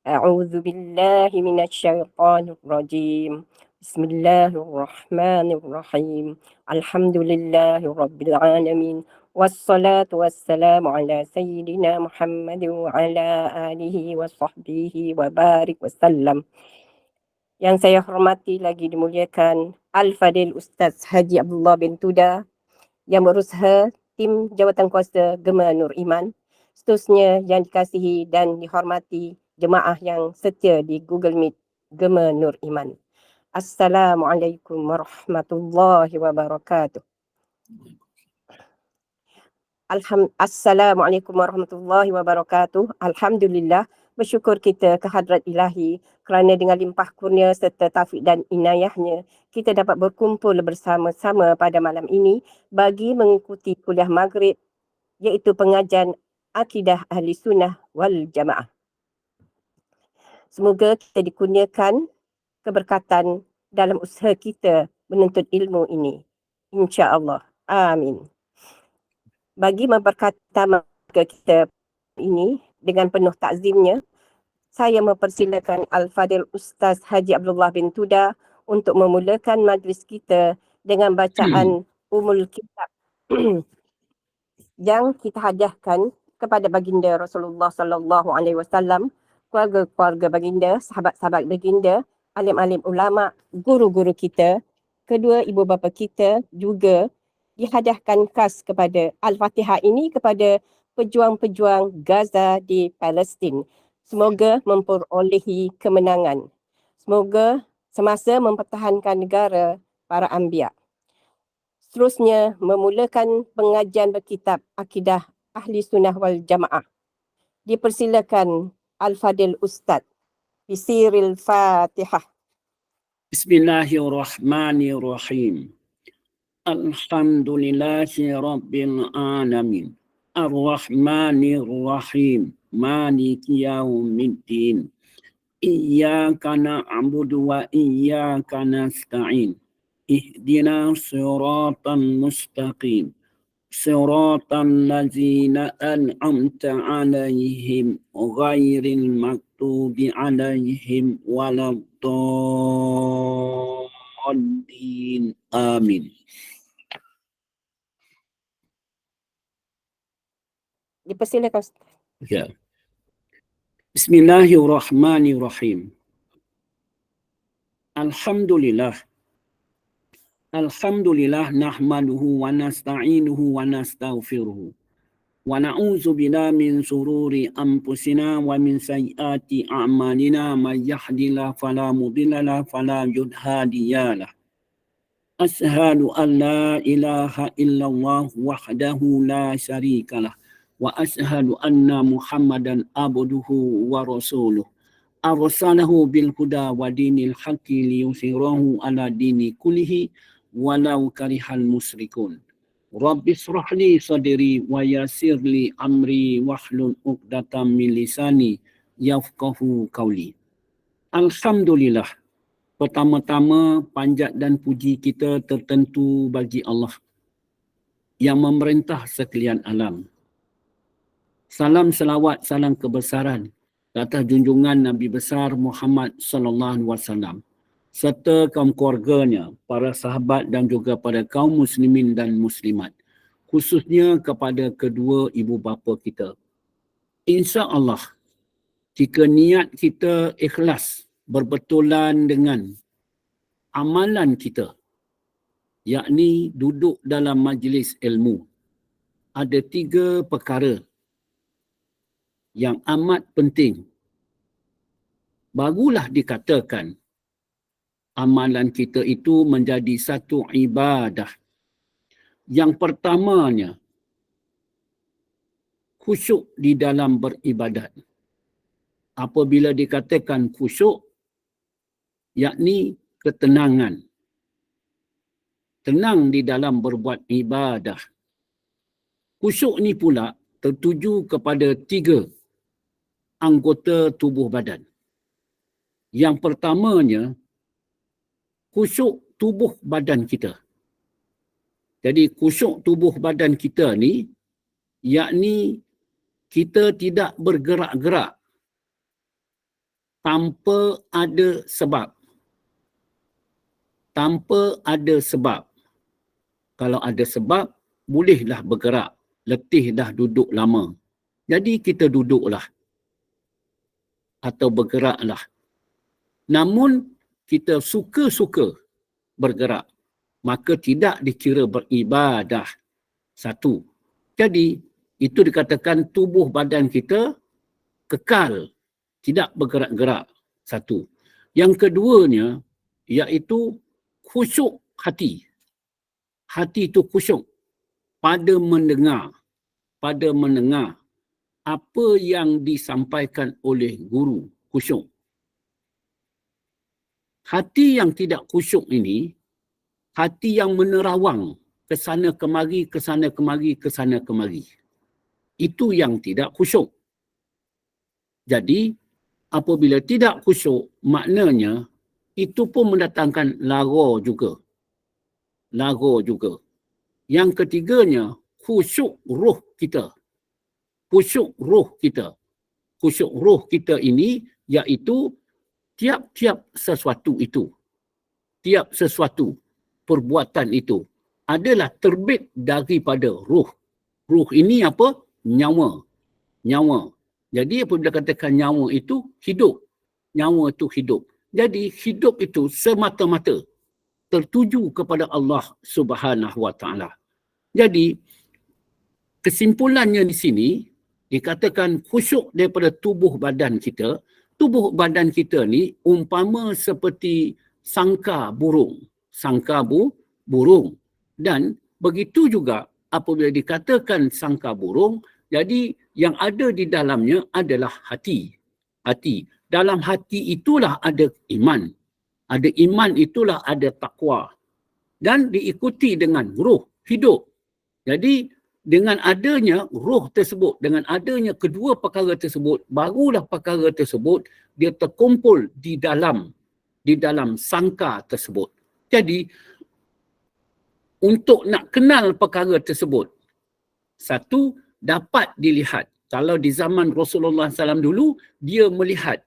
أعوذ بالله من الشيطان الرجيم. بسم الله الرحمن الرحيم. الحمد لله رب العالمين، والصلاة والسلام على سيدنا محمد وعلى آله وصحبه وبارك وسلم. Yang saya hormati lagi dimuliakan Al-Fadil Ustaz Haji Abdullah bin Tuda, yang berusaha tim Jawatankuasa Gema Nur Iman. Seterusnya yang dikasihi dan dihormati jemaah yang setia di Google Meet Gema Nur Iman. Assalamualaikum warahmatullahi wabarakatuh. Assalamualaikum warahmatullahi wabarakatuh. Alhamdulillah, bersyukur kita ke hadrat ilahi kerana dengan limpah kurnia serta taufik dan inayahnya, kita dapat berkumpul bersama-sama pada malam ini bagi mengikuti kuliah maghrib, iaitu pengajian Akidah Ahli Sunnah wal Jamaah. Semoga kita dikurniakan keberkatan dalam usaha kita menuntut ilmu ini. InsyaAllah. Amin. Bagi memperkatakan kita ini dengan penuh takzimnya, saya mempersilakan Al-Fadil Ustaz Haji Abdullah bin Tuda untuk memulakan majlis kita dengan bacaan Umul Kitab yang kita hadiahkan kepada baginda Rasulullah sallallahu alaihi wasallam, keluarga-keluarga baginda, sahabat-sahabat baginda, alim-alim ulama, guru-guru kita, kedua ibu bapa kita, juga dihadiahkan khas kepada Al-Fatihah ini kepada pejuang-pejuang Gaza di Palestin. Semoga memperolehi kemenangan. Semoga semasa mempertahankan negara para anbiya. Seterusnya memulakan pengajian berkitab Akidah Ahli Sunnah wal Jamaah. Dipersilakan Al-Fadil Ustaz Bisiril Fatihah. Bismillahirrahmanirrahim. Alhamdulillahi Rabbil Alamin. Ar-Rahmanir-Rahim. Maliki yaumiddin. Iyyaka na'budu wa iyyaka nasta'in. Ihdina siratal mustaqim. Siratal ladzina an'amta 'alaihim ghairil maghdubi 'alaihim waladdallin. Amin. Dipersilakan. Ya. Bismillahirrahmanirrahim. Alhamdulillah. Alhamdulillah nahmaduhu wa nasta'inuhu wa nastaghfiruhu. Wa na'udzu billahi min shururi anfusina wa min sayyiati a'malina may yahdihillahu fala mudilla lahu fala hadiya lahu. Asyhadu an la ilaha illallah wahdahu la syarika lah. Wa asyhadu anna Muhammadan abduhu wa rasuluh. Arsalahu bil huda wa dinil haqqi liyusirahu ala dini kullihi walau karihal musyrikun. Rabbi shrah li sadri wa yassir li amri wahlul 'uqdatam min lisani yafqahu qawli. Alhamdulillah. Pertama-tama panjat dan puji kita tertentu bagi Allah yang memerintah sekalian alam. Salam selawat, salam kebesaran atas junjungan Nabi besar Muhammad sallallahu alaihi wasallam serta kaum keluarganya, para sahabat dan juga pada kaum muslimin dan muslimat, khususnya kepada kedua ibu bapa kita. Insya-Allah, jika niat kita ikhlas berbetulan dengan amalan kita, yakni duduk dalam majlis ilmu, ada 3 perkara yang amat penting, barulah dikatakan amalan kita itu menjadi satu ibadah. Yang pertamanya, khusyuk di dalam beribadat. Apabila dikatakan khusyuk, yakni ketenangan. Tenang di dalam berbuat ibadah. Khusyuk ni pula tertuju kepada 3 anggota tubuh badan. Yang pertamanya, khusyuk tubuh badan kita. Jadi khusyuk tubuh badan kita ni, yakni kita tidak bergerak-gerak tanpa ada sebab. Tanpa ada sebab. Kalau ada sebab, bolehlah bergerak. Letih dah duduk lama. Jadi kita duduklah. Atau bergeraklah. Namun, kita suka-suka bergerak. Maka tidak dikira beribadah. Satu. Jadi, itu dikatakan tubuh badan kita kekal. Tidak bergerak-gerak. Satu. Yang keduanya, iaitu khusyuk hati. Hati itu khusyuk pada mendengar. Pada mendengar apa yang disampaikan oleh guru. Khusyuk. Hati yang tidak khusyuk ini, hati yang menerawang ke sana kemari, ke sana kemari, ke sana kemari. Itu yang tidak khusyuk. Jadi, apabila tidak khusyuk, maknanya itu pun mendatangkan lara juga. Lara juga. Yang ketiganya, khusyuk roh kita. Khusyuk roh kita. Khusyuk roh kita ini iaitu tiap-tiap sesuatu itu. Tiap sesuatu perbuatan itu adalah terbit daripada roh. Roh ini apa? Nyawa. Nyawa. Jadi apabila katakan nyawa itu hidup. Nyawa itu hidup. Jadi hidup itu semata-mata tertuju kepada Allah Subhanahu Wa Taala. Jadi kesimpulannya di sini dikatakan khusyuk daripada tubuh badan kita. Tubuh badan kita ni umpama seperti sangkar burung. Sangkar burung. Dan begitu juga apabila dikatakan sangkar burung, jadi yang ada di dalamnya adalah hati. Hati. Dalam hati itulah ada iman. Ada iman itulah ada takwa. Dan diikuti dengan roh, hidup. Jadi dengan adanya roh tersebut, dengan adanya kedua perkara tersebut, barulah perkara tersebut dia terkumpul di dalam sangkar tersebut. Jadi untuk nak kenal perkara tersebut, satu, dapat dilihat. Kalau di zaman Rasulullah SAW dulu, dia melihat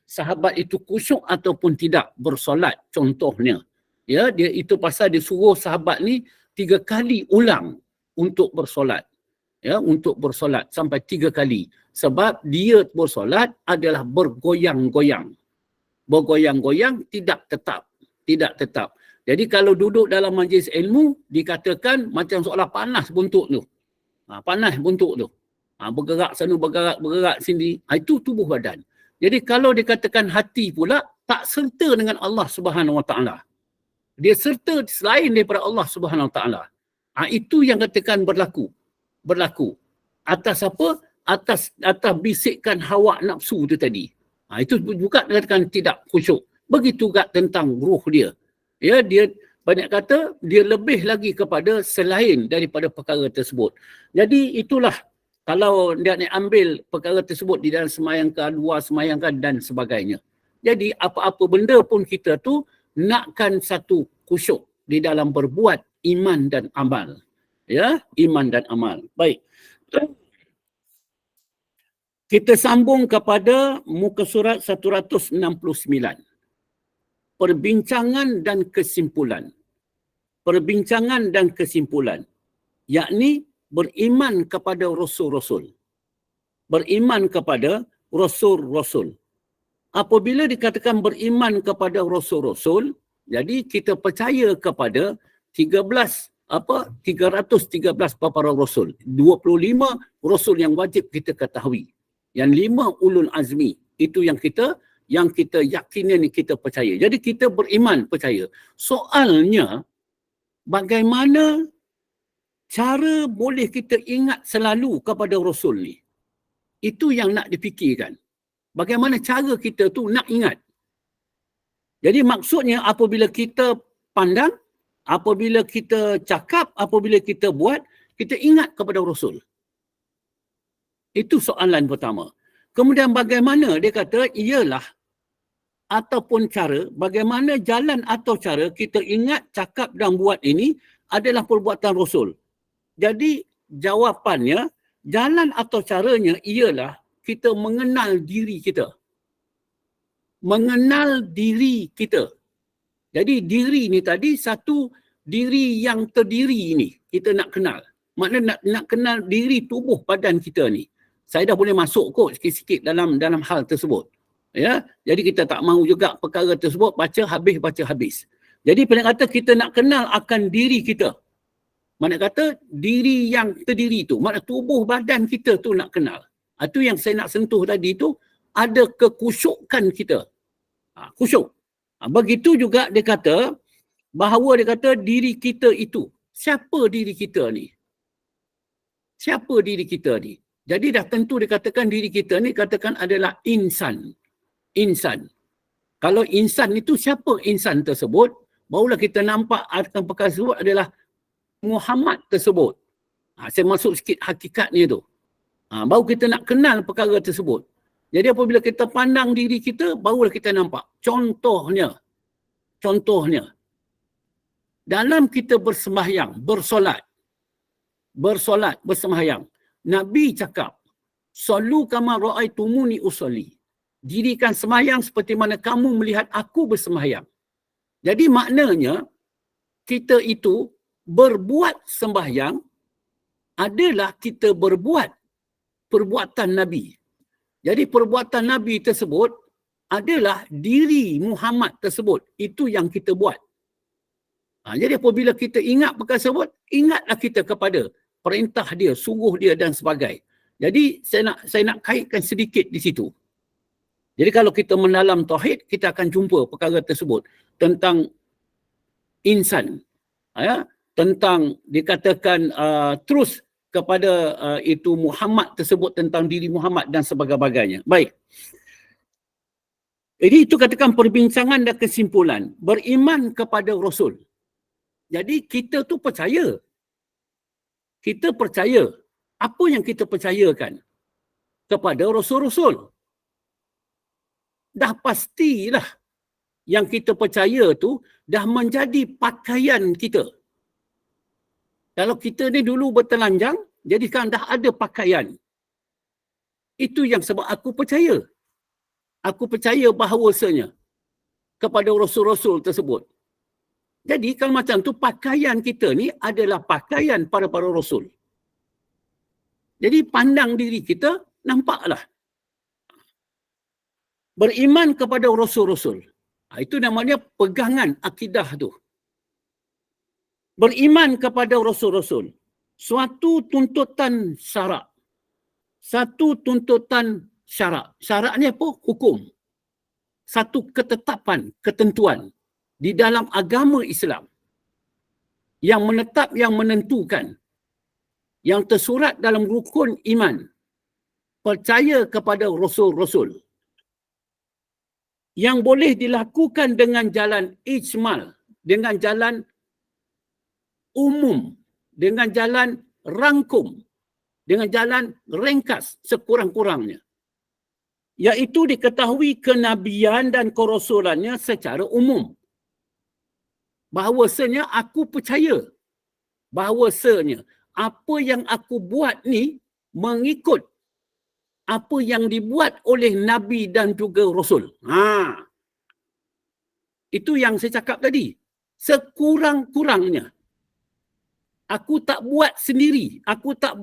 sahabat itu khusyuk ataupun tidak bersolat contohnya. Ya, dia itu pasal dia suruh sahabat ni 3 kali ulang untuk bersolat. Ya, untuk bersolat sampai 3 kali. Sebab dia bersolat adalah bergoyang-goyang. Bergoyang-goyang tidak tetap. Tidak tetap. Jadi kalau duduk dalam majlis ilmu, dikatakan macam seolah panas buntut tu. Panas buntut tu. Bergerak sana, bergerak sini. Itu tubuh badan. Jadi kalau dikatakan hati pula, tak serta dengan Allah Subhanahu Wa Taala. Dia serta selain daripada Allah Subhanahu Wa Taala. Itu yang katakan berlaku. Atas apa? Atas bisikan hawa nafsu tu tadi. Itu juga dikatakan tidak khusyuk. Begitu juga tentang ruh dia. Ya, dia banyak kata dia lebih lagi kepada selain daripada perkara tersebut. Jadi itulah kalau dia nak ambil perkara tersebut di dalam sembahyang, luar sembahyang dan sebagainya. Jadi apa-apa benda pun kita tu nakkan satu khusyuk di dalam berbuat iman dan amal. Ya, iman dan amal. Baik. Kita sambung kepada muka surat 169. Perbincangan dan kesimpulan. Perbincangan dan kesimpulan. Yakni beriman kepada Rasul-Rasul. Beriman kepada Rasul-Rasul. Apabila dikatakan beriman kepada Rasul-Rasul, jadi kita percaya kepada 313 para Rasul. 25 Rasul yang wajib kita ketahui. Yang 5 ulul azmi. Itu yang kita yakini ni kita percaya. Jadi kita beriman percaya. Soalnya, bagaimana cara boleh kita ingat selalu kepada Rasul ni? Itu yang nak dipikirkan. Bagaimana cara kita tu nak ingat? Jadi maksudnya apabila kita pandang, apabila kita cakap, apabila kita buat, kita ingat kepada Rasul. Itu soalan pertama. Kemudian bagaimana dia kata ialah ataupun cara, bagaimana jalan atau cara kita ingat, cakap dan buat ini adalah perbuatan Rasul. Jadi jawapannya, jalan atau caranya ialah kita mengenal diri kita. mengenal diri kita. Jadi diri ni tadi satu diri yang terdiri ni kita nak kenal. Maknanya nak kenal diri tubuh badan kita ni. Saya dah boleh masuk kot sikit-sikit dalam hal tersebut. Ya, jadi kita tak mahu juga perkara tersebut baca habis. Jadi pendek kata kita nak kenal akan diri kita. Mana kata diri yang terdiri tu, makna tubuh badan kita tu nak kenal. Itu yang saya nak sentuh tadi tu, ada kekusyukan kita. Khusyuk. Begitu juga dia kata bahawa dia kata diri kita itu. Siapa diri kita ni? Siapa diri kita ni? Jadi dah tentu dikatakan diri kita ni katakan adalah insan. Insan. Kalau insan itu siapa insan tersebut? Barulah kita nampak akan perkara tersebut adalah Muhammad tersebut. Saya masuk sikit hakikatnya tu. Baru kita nak kenal perkara tersebut. Jadi apabila kita pandang diri kita, barulah kita nampak. Contohnya, dalam kita bersembahyang, bersolat, bersembahyang, Nabi cakap, "Sallu kama ra'aitumuni usolli." Dirikan sembahyang seperti mana kamu melihat aku bersembahyang. Jadi maknanya, kita itu berbuat sembahyang adalah kita berbuat perbuatan Nabi. Jadi perbuatan Nabi tersebut adalah diri Muhammad tersebut. Itu yang kita buat. Jadi apabila kita ingat perkara tersebut, ingatlah kita kepada perintah dia, suruh dia dan sebagainya. Jadi saya nak kaitkan sedikit di situ. Jadi kalau kita mendalam tauhid, kita akan jumpa perkara tersebut tentang insan. Tentang dikatakan terus kepada itu Muhammad tersebut, tentang diri Muhammad dan sebagainya. Baik. Jadi itu katakan perbincangan dan kesimpulan. Beriman kepada Rasul. Jadi kita tu percaya. Kita percaya. Apa yang kita percayakan? Kepada Rasul-Rasul. Dah pastilah yang kita percaya tu dah menjadi pakaian kita. Kalau kita ni dulu bertelanjang, jadi sekarang dah ada pakaian. Itu yang sebab aku percaya. Aku percaya bahawasanya kepada Rasul-Rasul tersebut. Jadi kalau macam tu, pakaian kita ni adalah pakaian para Rasul. Jadi pandang diri kita, nampaklah. Beriman kepada Rasul-Rasul. Itu namanya pegangan akidah tu. Beriman kepada Rasul-Rasul. Suatu tuntutan syarak. Satu tuntutan syarak. Syarak ni apa? Hukum. Satu ketetapan, ketentuan di dalam agama Islam. Yang menetap, yang menentukan. Yang tersurat dalam rukun iman. Percaya kepada Rasul-Rasul. Yang boleh dilakukan dengan jalan ijmal, dengan jalan umum, dengan jalan rangkum, dengan jalan ringkas sekurang-kurangnya. Iaitu diketahui kenabian dan kerasulannya secara umum. Bahawasanya aku percaya bahawasanya apa yang aku buat ni mengikut apa yang dibuat oleh Nabi dan juga Rasul. Itu yang saya cakap tadi. Sekurang-kurangnya. Aku tak buat sendiri. Aku tak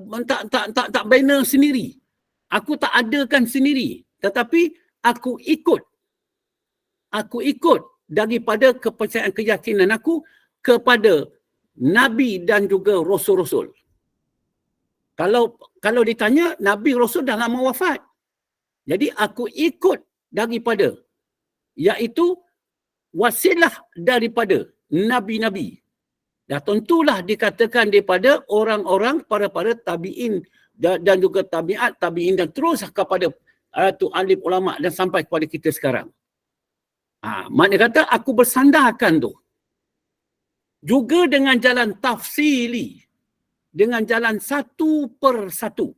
banner sendiri. Aku tak adakan sendiri. Tetapi aku ikut. Aku ikut daripada kepercayaan keyakinan aku kepada Nabi dan juga Rasul-Rasul. Kalau ditanya, Nabi Rasul dah lama wafat. Jadi aku ikut daripada, iaitu wasilah daripada Nabi-Nabi. Dah tentulah dikatakan daripada orang-orang para tabi'in dan juga tabi'in dan terus kepada alim ulama' dan sampai kepada kita sekarang. Maknanya kata aku bersandarkan tu. Juga dengan jalan tafsili. Dengan jalan satu per satu.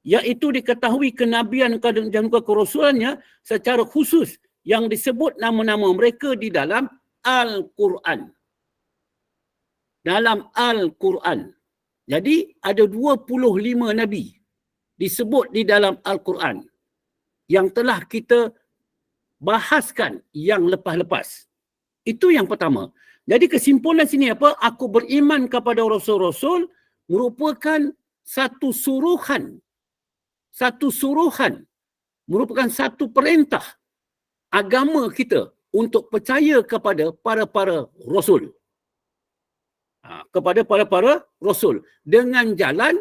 Iaitu diketahui kenabian dan juga kerasulannya secara khusus yang disebut nama-nama mereka di dalam Al-Quran. Dalam Al-Quran. Jadi ada 25 Nabi disebut di dalam Al-Quran. Yang telah kita bahaskan yang lepas-lepas. Itu yang pertama. Jadi kesimpulan sini apa? Aku beriman kepada Rasul-Rasul merupakan satu suruhan, merupakan satu perintah agama kita untuk percaya kepada para Rasul. Kepada para Rasul dengan jalan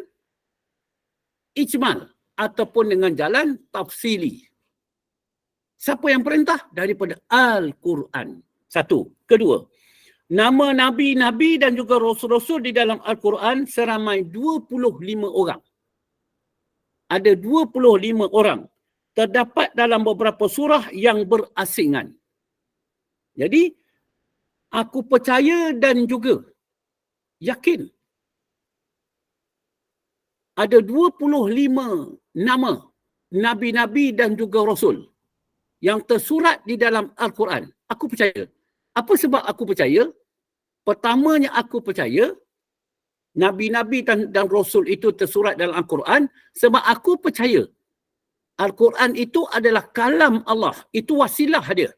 ijmal ataupun dengan jalan tafsili. Siapa yang perintah? Daripada Al-Quran. Satu. Kedua, nama Nabi-Nabi dan juga Rasul-Rasul di dalam Al-Quran seramai 25 orang. Ada 25 orang. Terdapat dalam beberapa surah yang berasingan. Jadi, aku percaya dan juga yakin ada 25 nama Nabi-Nabi dan juga Rasul yang tersurat di dalam Al-Quran. Aku percaya. Apa sebab aku percaya? Pertamanya aku percaya Nabi-Nabi dan Rasul itu tersurat dalam Al-Quran sebab aku percaya Al-Quran itu adalah kalam Allah. Itu wasilah dia.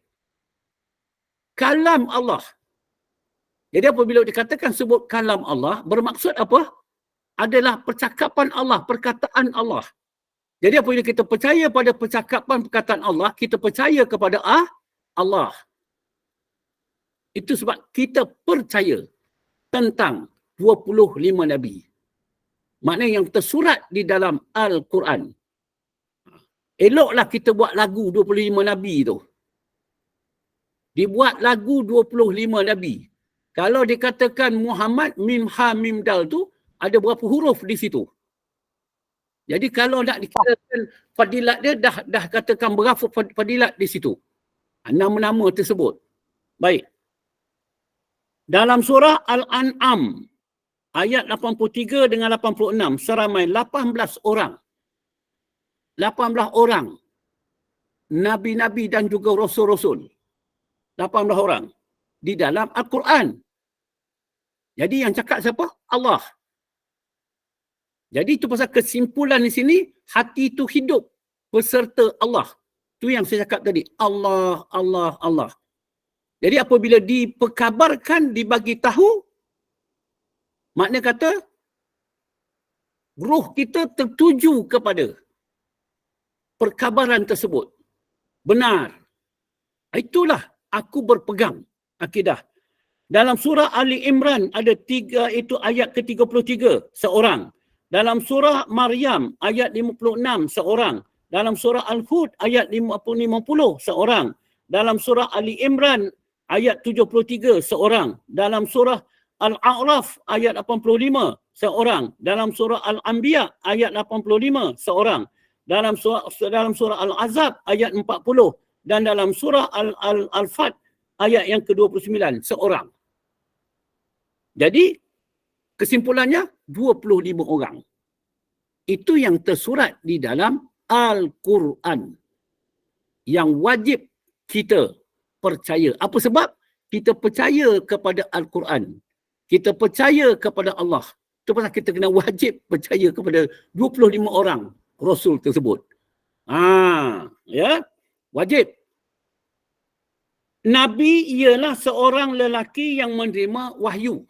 Kalam Allah. Jadi apabila dikatakan sebut kalam Allah, bermaksud apa? Adalah percakapan Allah, perkataan Allah. Jadi apabila kita percaya pada percakapan perkataan Allah, kita percaya kepada Allah. Itu sebab kita percaya tentang 25 Nabi. Maknanya yang tersurat di dalam Al-Quran. Eloklah kita buat lagu 25 Nabi tu. Dibuat lagu 25 Nabi. Kalau dikatakan Muhammad, Mim, Ha, Mim, Dal tu, ada berapa huruf di situ? Jadi kalau nak dikatakan fadilat dia, dah katakan berapa fadilat di situ. Nama-nama tersebut. Baik. Dalam surah Al-An'am, ayat 83 dengan 86, seramai 18 orang. 18 orang. Nabi-Nabi dan juga Rasul-Rasul. 18 orang. Di dalam Al-Quran. Jadi yang cakap siapa? Allah. Jadi itu pasal kesimpulan di sini, hati itu hidup beserta Allah. Itu yang saya cakap tadi. Allah, Allah, Allah. Jadi apabila diperkabarkan, dibagi tahu, makna kata, ruh kita tertuju kepada perkabaran tersebut. Benar. Itulah aku berpegang akidah. Dalam surah Ali Imran ada 3, itu ayat ke-33, seorang. Dalam surah Maryam ayat 56, seorang. Dalam surah Al-Hud ayat 50, seorang. Dalam surah Ali Imran ayat 73, seorang. Dalam surah Al-A'raf ayat 85, seorang. Dalam surah Al-Anbiya ayat 85, seorang. Dalam surah Al-Azab ayat 40. Dan dalam surah Al-Fat ayat yang ke-29, seorang. Jadi, kesimpulannya 25 orang. Itu yang tersurat di dalam Al-Quran. Yang wajib kita percaya. Apa sebab? Kita percaya kepada Al-Quran. Kita percaya kepada Allah. Itu pasal kita kena wajib percaya kepada 25 orang Rasul tersebut. Ya, wajib. Nabi ialah seorang lelaki yang menerima wahyu.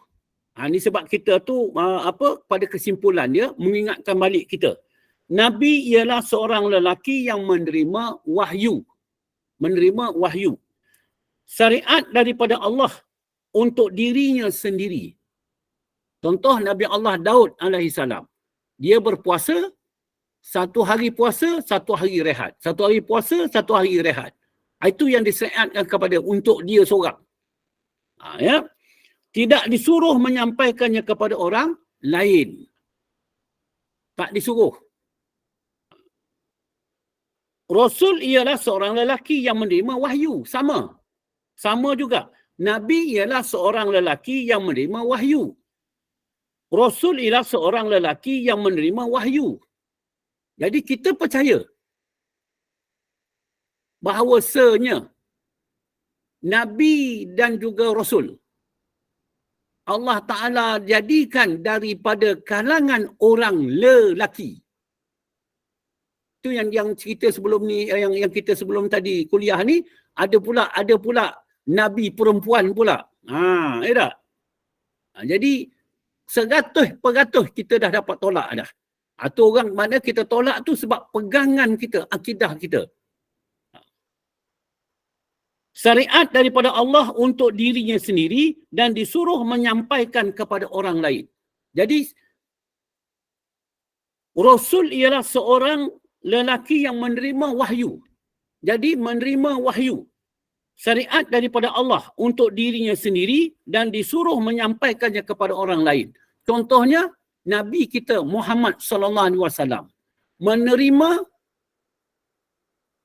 Ini sebab kita tu pada kesimpulan dia mengingatkan balik kita. Nabi ialah seorang lelaki yang menerima wahyu. Menerima wahyu. Syariat daripada Allah untuk dirinya sendiri. Contoh Nabi Allah Daud alaihissalam. Dia berpuasa, satu hari puasa, satu hari rehat. Satu hari puasa, satu hari rehat. Itu yang disyariatkan kepada untuk dia seorang. Ya. Tidak disuruh menyampaikannya kepada orang lain. Tak disuruh. Rasul ialah seorang lelaki yang menerima wahyu. Sama. Sama juga. Nabi ialah seorang lelaki yang menerima wahyu. Rasul ialah seorang lelaki yang menerima wahyu. Jadi kita percaya bahawasanya Nabi dan juga Rasul Allah Ta'ala jadikan daripada kalangan orang lelaki. tu yang cerita sebelum ni, yang kita sebelum tadi kuliah ni, ada pula nabi perempuan pula. Tak? Jadi 100% kita dah dapat tolak dah. Atau orang mana kita tolak tu sebab pegangan kita, akidah kita. Syariat daripada Allah untuk dirinya sendiri dan disuruh menyampaikan kepada orang lain. Jadi Rasul ialah seorang lelaki yang menerima wahyu. Jadi menerima wahyu. Syariat daripada Allah untuk dirinya sendiri dan disuruh menyampaikannya kepada orang lain. Contohnya Nabi kita Muhammad sallallahu alaihi wasallam menerima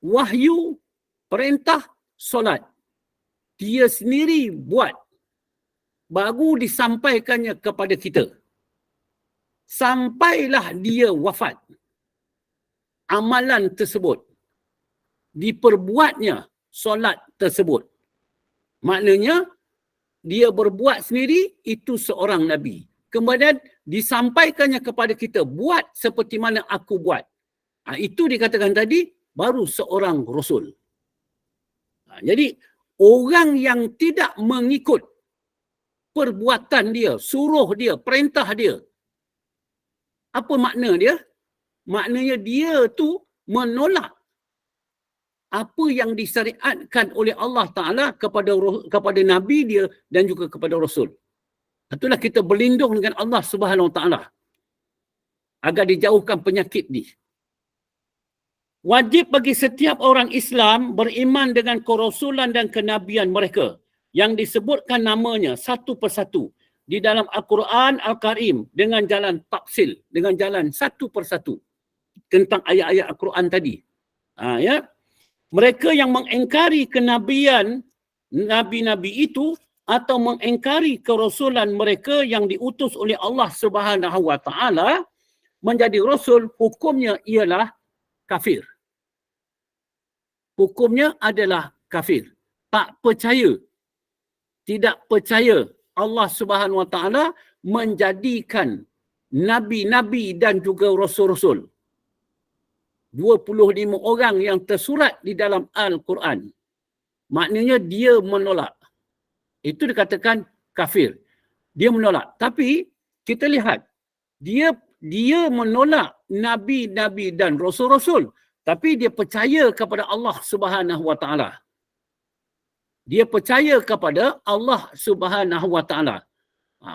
wahyu perintah solat. Dia sendiri buat, baru disampaikannya kepada kita. Sampailah dia wafat, amalan tersebut diperbuatnya solat tersebut. Maknanya dia berbuat sendiri, itu seorang Nabi. Kemudian disampaikannya kepada kita, buat seperti mana aku buat. Itu dikatakan tadi, baru seorang Rasul. Jadi orang yang tidak mengikut perbuatan dia, suruh dia, perintah dia, apa makna dia? Maknanya dia tu menolak apa yang disyariatkan oleh Allah Ta'ala kepada Nabi dia dan juga kepada Rasul. Itulah kita berlindung dengan Allah Subhanahu Wa Ta'ala agar dijauhkan penyakit ni. Wajib bagi setiap orang Islam beriman dengan kerasulan dan kenabian mereka yang disebutkan namanya satu persatu di dalam Al-Quran Al-Karim dengan jalan tafsil, dengan jalan satu persatu tentang ayat-ayat Al-Quran tadi. Ya. Mereka yang mengingkari kenabian nabi-nabi itu atau mengingkari kerasulan mereka yang diutus oleh Allah Subhanahu Wa Ta'ala menjadi rasul, hukumnya ialah kafir. Hukumnya adalah kafir. Tak percaya, tidak percaya Allah Subhanahu Wa Ta'ala menjadikan nabi-nabi dan juga rasul-rasul. 25 orang yang tersurat di dalam Al-Quran. Maknanya dia menolak. Itu dikatakan kafir. Dia menolak. Tapi kita lihat, dia menolak nabi-nabi dan rasul-rasul, tapi dia percaya kepada Allah Subhanahu Wa Ta'ala. Dia percaya kepada Allah Subhanahu Wa Ta'ala.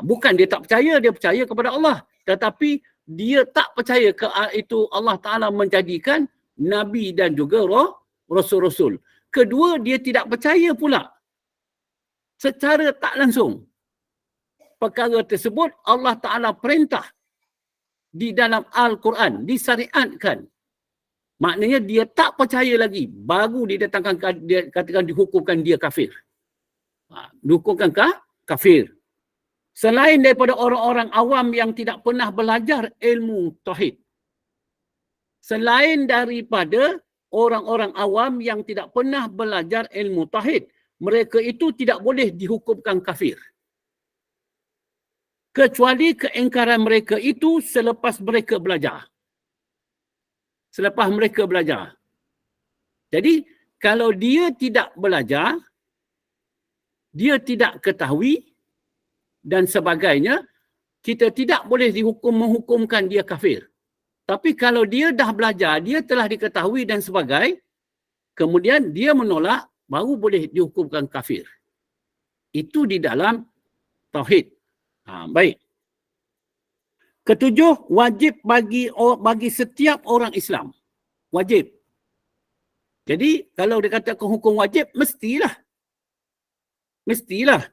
Bukan dia tak percaya, dia percaya kepada Allah. Tetapi dia tak percaya itu Allah Ta'ala menjadikan nabi dan juga rasul-rasul. Kedua, dia tidak percaya pula secara tak langsung. Perkara tersebut Allah Ta'ala perintah di dalam Al-Quran, disyariatkan. Maknanya dia tak percaya lagi, baru didatangkan, dia katakan dihukumkan dia kafir. Dihukumkan kafir. Selain daripada orang-orang awam yang tidak pernah belajar ilmu tauhid. Selain daripada orang-orang awam yang tidak pernah belajar ilmu tauhid, mereka itu tidak boleh dihukumkan kafir. Kecuali keingkaran mereka itu selepas mereka belajar. Selepas mereka belajar. Jadi, kalau dia tidak belajar, dia tidak ketahui dan sebagainya, kita tidak boleh menghukumkan dia kafir. Tapi kalau dia dah belajar, dia telah diketahui dan sebagainya, kemudian dia menolak, baru boleh dihukumkan kafir. Itu di dalam tauhid. Baik. Ketujuh, wajib bagi setiap orang Islam. Wajib. Jadi, kalau dikatakan hukum wajib, mestilah. Mestilah.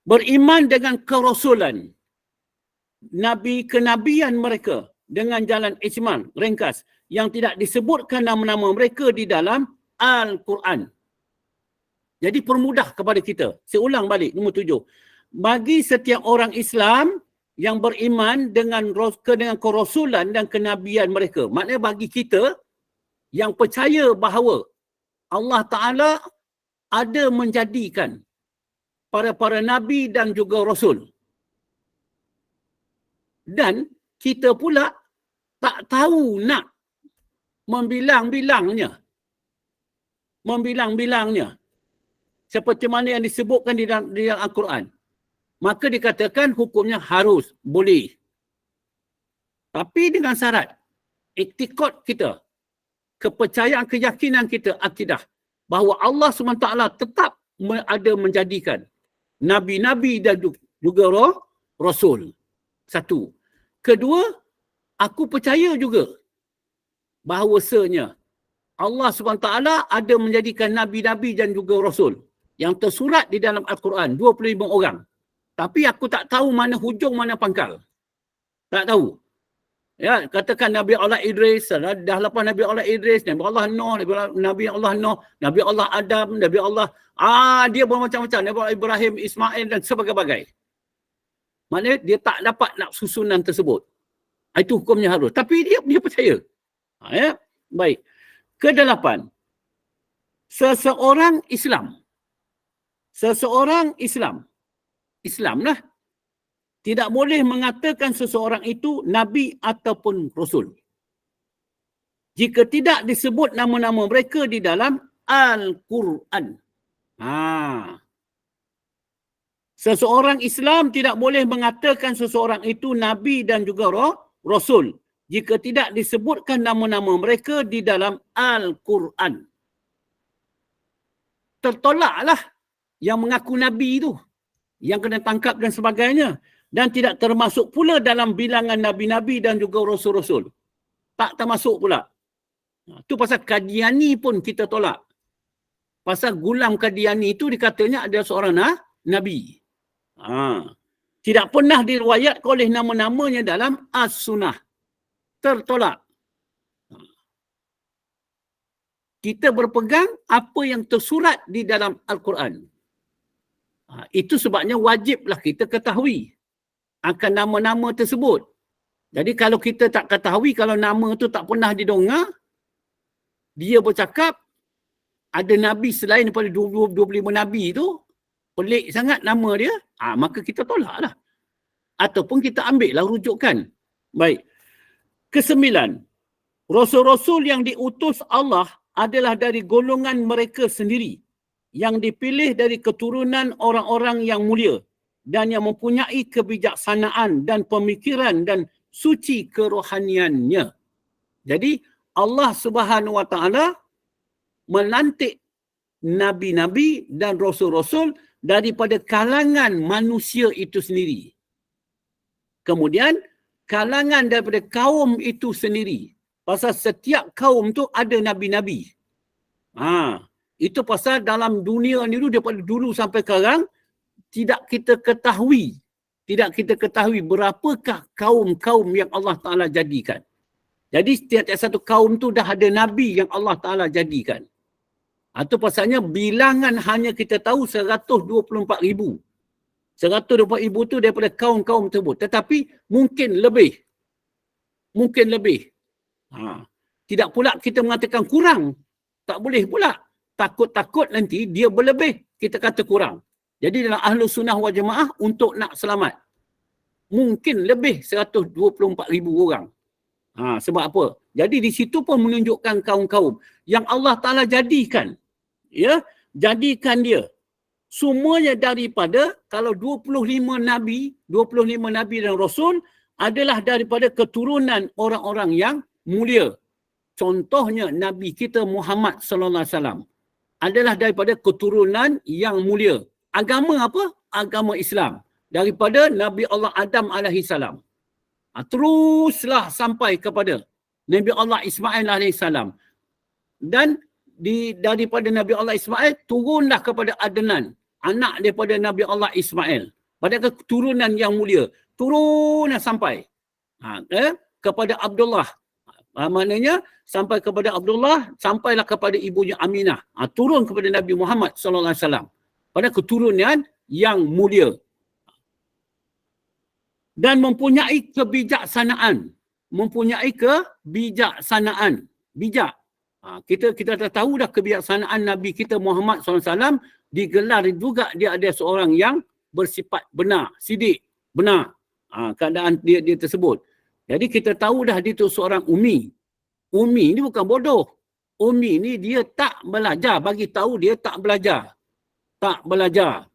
Beriman dengan kerasulan, kenabian mereka dengan jalan ijmal, ringkas, yang tidak disebutkan nama-nama mereka di dalam Al-Quran. Jadi permudah kepada kita. Saya ulang balik, nombor 7. Bagi setiap orang Islam yang beriman dengan kerasulan dan kenabian mereka. Maknanya bagi kita yang percaya bahawa Allah Ta'ala ada menjadikan para nabi dan juga rasul. Dan kita pula tak tahu nak membilang-bilangnya. Seperti mana yang disebutkan di dalam Al-Quran. Maka dikatakan hukumnya harus, boleh. Tapi dengan syarat, iktikad kita, kepercayaan, keyakinan kita, akidah, bahawa Allah SWT tetap ada menjadikan Nabi-Nabi dan juga Rasul. Satu. Kedua, aku percaya juga bahawasanya Allah SWT ada menjadikan Nabi-Nabi dan juga Rasul yang tersurat di dalam Al-Quran, 25 orang. Tapi aku tak tahu mana hujung, mana pangkal. Tak tahu. Ya, katakan Nabi Allah Idris, dah lepas Nabi Allah Idris, Nabi Allah Nuh, Nabi Allah Nuh, Nabi Allah Adam, Nabi Allah, dia bermacam-macam, Nabi Allah Ibrahim, Ismail dan sebagainya. Maknanya dia tak dapat nak susunan tersebut. Itu hukumnya harus. Tapi dia percaya. Ya, baik. Kedelapan, seseorang Islam lah, tidak boleh mengatakan seseorang itu Nabi ataupun Rasul jika tidak disebut nama-nama mereka di dalam Al-Quran. Seseorang Islam tidak boleh mengatakan seseorang itu Nabi dan juga Rasul jika tidak disebutkan nama-nama mereka di dalam Al-Quran. Tertolaklah yang mengaku Nabi itu, yang kena tangkap dan sebagainya. Dan tidak termasuk pula dalam bilangan Nabi-Nabi dan juga Rasul-Rasul. Tak termasuk pula. Itu pasal Qadiani pun kita tolak. Pasal Gulam Qadiani itu dikatanya ada seorang Nabi. Tidak pernah diriwayatkan oleh nama-namanya dalam As-Sunnah. Tertolak. Kita berpegang apa yang tersurat di dalam Al-Quran. Itu sebabnya wajiblah kita ketahui akan nama-nama tersebut. Jadi kalau kita tak ketahui, kalau nama tu tak pernah didengar, dia bercakap ada Nabi selain daripada 25 Nabi tu, pelik sangat nama dia, maka kita tolaklah. Ataupun kita ambillah rujukan. Baik. Kesembilan, Rasul-Rasul yang diutus Allah adalah dari golongan mereka sendiri, yang dipilih dari keturunan orang-orang yang mulia dan yang mempunyai kebijaksanaan dan pemikiran dan suci kerohaniannya. Jadi Allah Subhanahu Wa Taala melantik nabi-nabi dan rasul-rasul daripada kalangan manusia itu sendiri. Kemudian kalangan daripada kaum itu sendiri. Pasal setiap kaum tu ada nabi-nabi. Itu pasal dalam dunia ni daripada dulu sampai sekarang tidak kita ketahui berapakah kaum-kaum yang Allah Ta'ala jadikan. Jadi setiap satu kaum tu dah ada Nabi yang Allah Ta'ala jadikan. Itu pasalnya bilangan hanya kita tahu 124,000. 124,000 tu daripada kaum-kaum tersebut. Tetapi mungkin lebih. Tidak pula kita mengatakan kurang. Tak boleh pula. Takut-takut nanti dia berlebih. Kita kata kurang. Jadi dalam Ahlus Sunnah wal Jamaah untuk nak selamat, mungkin lebih 124,000 orang. Sebab apa? Jadi di situ pun menunjukkan kaum-kaum yang Allah Ta'ala jadikan. Ya, jadikan dia. Semuanya daripada, kalau 25 Nabi dan Rasul adalah daripada keturunan orang-orang yang mulia. Contohnya Nabi kita Muhammad sallallahu alaihi wasallam adalah daripada keturunan yang mulia. Agama apa? Agama Islam. Daripada Nabi Allah Adam alaihi salam. Teruslah sampai kepada Nabi Allah Ismail alaihi salam. Dan daripada Nabi Allah Ismail turunlah kepada Adnan, anak daripada Nabi Allah Ismail. Pada keturunan yang mulia. Turunlah sampai kepada Abdullah. Maknanya sampai kepada Abdullah, sampailah kepada ibunya Aminah. Turun kepada Nabi Muhammad sallallahu alaihi wasallam. Pada keturunan yang mulia. Dan mempunyai kebijaksanaan. Bijak. Kita dah tahu dah kebijaksanaan Nabi kita Muhammad SAW digelar juga dia ada seorang yang bersifat benar, sidik, benar. Keadaan dia tersebut. Jadi kita tahu dah dia tu seorang ummi. Ummi ni bukan bodoh. Ummi ni dia tak belajar, bagi tahu dia tak belajar. Tak belajar.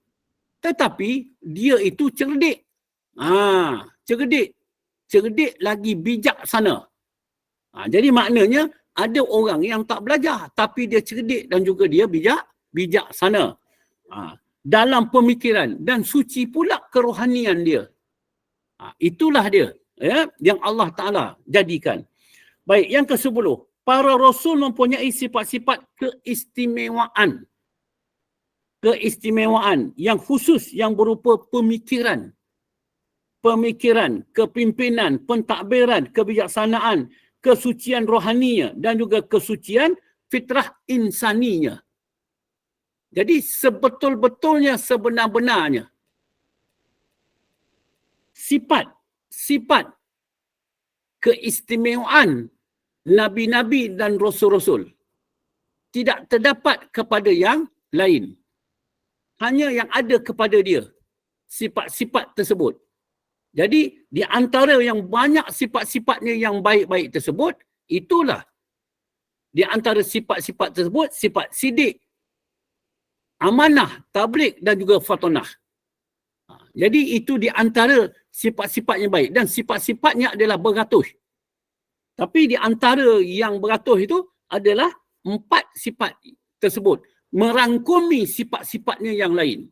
Tetapi dia itu cerdik. Cerdik. Cerdik lagi bijaksana. Jadi maknanya ada orang yang tak belajar tapi dia cerdik dan juga dia bijaksana. Dalam pemikiran dan suci pula kerohanian dia. Itulah dia, ya, yang Allah Ta'ala jadikan. Baik, yang ke-10. Para Rasul mempunyai sifat-sifat keistimewaan. Keistimewaan yang khusus yang berupa pemikiran, kepimpinan, pentadbiran, kebijaksanaan, kesucian rohaninya dan juga kesucian fitrah insaninya. Jadi sebetul-betulnya, sebenar-benarnya sifat keistimewaan Nabi-Nabi dan Rasul-Rasul tidak terdapat kepada yang lain. Hanya yang ada kepada dia sifat-sifat tersebut. Jadi di antara yang banyak sifat-sifatnya yang baik-baik tersebut, itulah di antara sifat-sifat tersebut, sifat sidik, amanah, tabligh dan juga fatonah. Jadi itu di antara sifat-sifatnya baik dan sifat-sifatnya adalah beratus. Tapi di antara yang beratus itu adalah 4 sifat tersebut. Merangkumi sifat-sifatnya yang lain.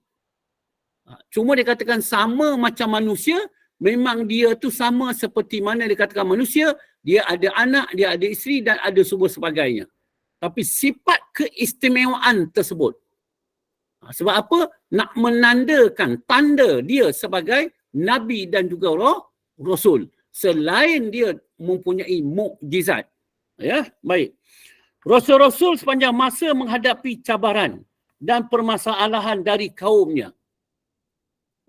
Cuma dikatakan sama macam manusia, memang dia tu sama seperti mana dikatakan manusia, dia ada anak, dia ada isteri dan ada semua sebagainya. Tapi sifat keistimewaan tersebut. Sebab apa? Nak menandakan tanda dia sebagai Nabi dan juga Rasul. Selain dia mempunyai mukjizat. Ya, baik. Rasul-Rasul sepanjang masa menghadapi cabaran dan permasalahan dari kaumnya.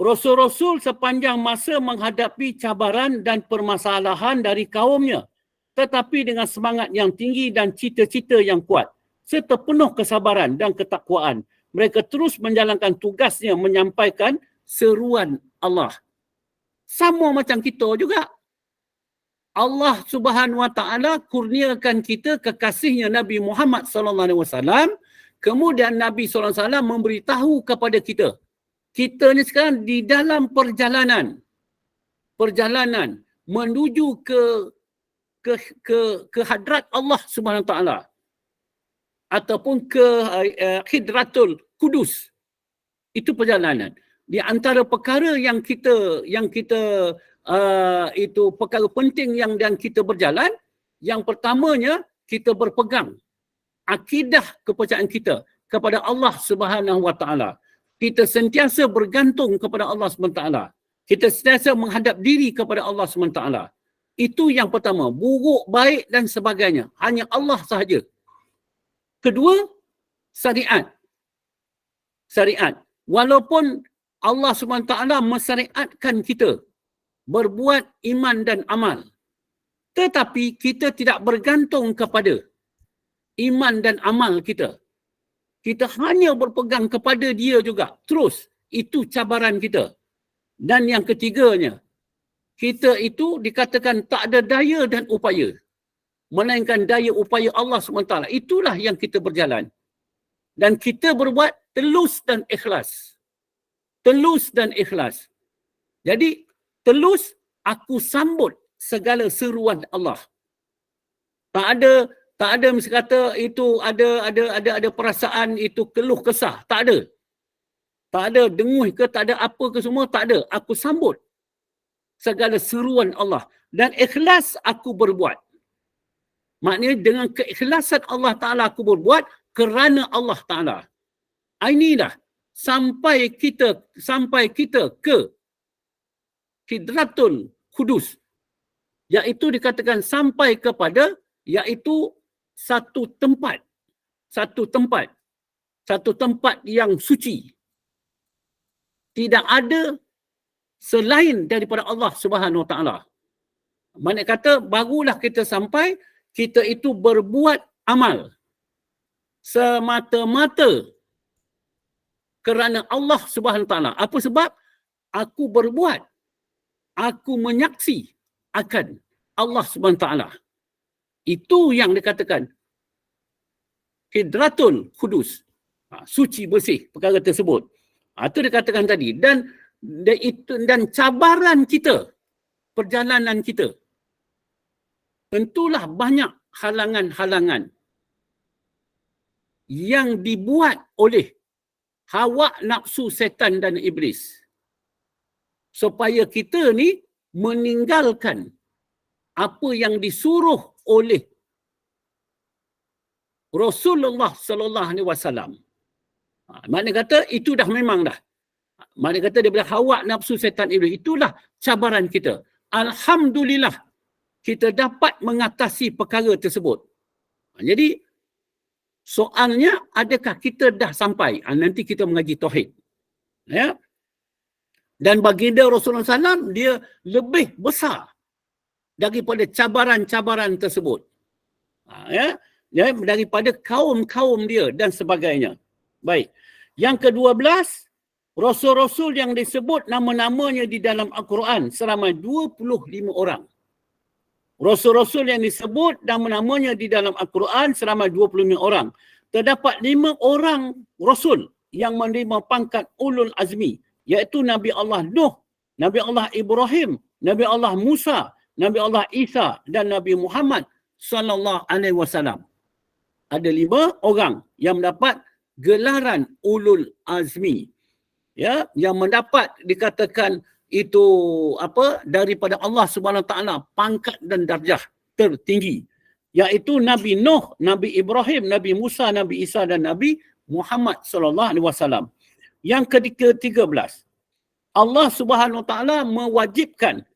Rasul-Rasul sepanjang masa menghadapi cabaran dan permasalahan dari kaumnya. Tetapi dengan semangat yang tinggi dan cita-cita yang kuat. Serta penuh kesabaran dan ketakwaan. Mereka terus menjalankan tugasnya menyampaikan seruan Allah. Sama macam kita juga. Allah Subhanahu Wa Taala kurniakan kita kekasihnya Nabi Muhammad sallallahu alaihi wasallam, kemudian Nabi sallallahu alaihi wasallam memberitahu kepada kita. Kita ni sekarang di dalam perjalanan menuju ke hadrat Allah Subhanahu Wa Taala ataupun ke Hidratul Kudus. Itu perjalanan. Di antara perkara yang kita itu perkara penting yang kita berjalan, yang pertamanya kita berpegang akidah kepercayaan kita kepada Allah Subhanahu Wa Taala. Kita sentiasa bergantung kepada Allah Subhanahu Wa Taala. Kita sentiasa menghadap diri kepada Allah Subhanahu Wa Taala. Itu yang pertama, buruk, baik dan sebagainya. Hanya Allah sahaja. Kedua, syariat. Walaupun Allah Subhanahu Wa Taala mensyariatkan kita berbuat iman dan amal, tetapi kita tidak bergantung kepada iman dan amal kita. Kita hanya berpegang kepada dia juga. Terus, itu cabaran kita. Dan yang ketiganya, kita itu dikatakan tak ada daya dan upaya. Melainkan daya upaya Allah SWT. Itulah yang kita berjalan. Dan kita berbuat telus dan ikhlas. Telus dan ikhlas. Jadi, telus aku sambut segala seruan Allah. Tak ada mesti kata itu ada perasaan itu keluh kesah. Tak ada. Tak ada denguh ke, tak ada apa ke semua, tak ada. Aku sambut segala seruan Allah. Dan ikhlas aku berbuat. Maknanya dengan keikhlasan Allah Ta'ala aku berbuat kerana Allah Ta'ala. Inilah sampai kita ke Hidratul Kudus. Iaitu dikatakan sampai kepada, iaitu satu tempat yang suci. Tidak ada selain daripada Allah Subhanahu Wa Taala. Maksud kata barulah kita sampai, kita itu berbuat amal semata-mata kerana Allah Subhanahu Wa Taala. Apa sebab? Aku berbuat, aku menyaksi akan Allah Subhanahu Taala. Itu yang dikatakan Hidratul Kudus. Suci bersih perkara tersebut. Itu dikatakan tadi. Dan cabaran kita, perjalanan kita, tentulah banyak halangan-halangan yang dibuat oleh hawa nafsu setan dan iblis. Supaya kita ni meninggalkan apa yang disuruh oleh Rasulullah sallallahu alaihi wasallam. Maknanya kata itu dah memang dah. Maknanya kata daripada hawa nafsu setan iblis, itulah cabaran kita. Alhamdulillah kita dapat mengatasi perkara tersebut. Jadi soalnya, adakah kita dah sampai? Nanti kita mengaji tauhid. Ya. Dan baginda Rasulullah SAW, dia lebih besar daripada cabaran-cabaran tersebut. Ya. Daripada kaum-kaum dia dan sebagainya. Baik. Yang ke-12, Rasul-Rasul yang disebut nama-namanya di dalam Al-Quran seramai 25 orang. Rasul-Rasul yang disebut nama-namanya di dalam Al-Quran seramai 25 orang. Terdapat 5 orang Rasul yang menerima pangkat ulul azmi, iaitu Nabi Allah Nuh, Nabi Allah Ibrahim, Nabi Allah Musa, Nabi Allah Isa dan Nabi Muhammad sallallahu alaihi wasallam. Ada 5 orang yang mendapat gelaran ulul azmi. Ya, yang mendapat dikatakan itu daripada Allah Subhanahu Wa Taala pangkat dan darjah tertinggi, iaitu Nabi Nuh, Nabi Ibrahim, Nabi Musa, Nabi Isa dan Nabi Muhammad sallallahu alaihi wasallam. Yang ke-13, Allah Subhanahu Wa Taala mewajibkan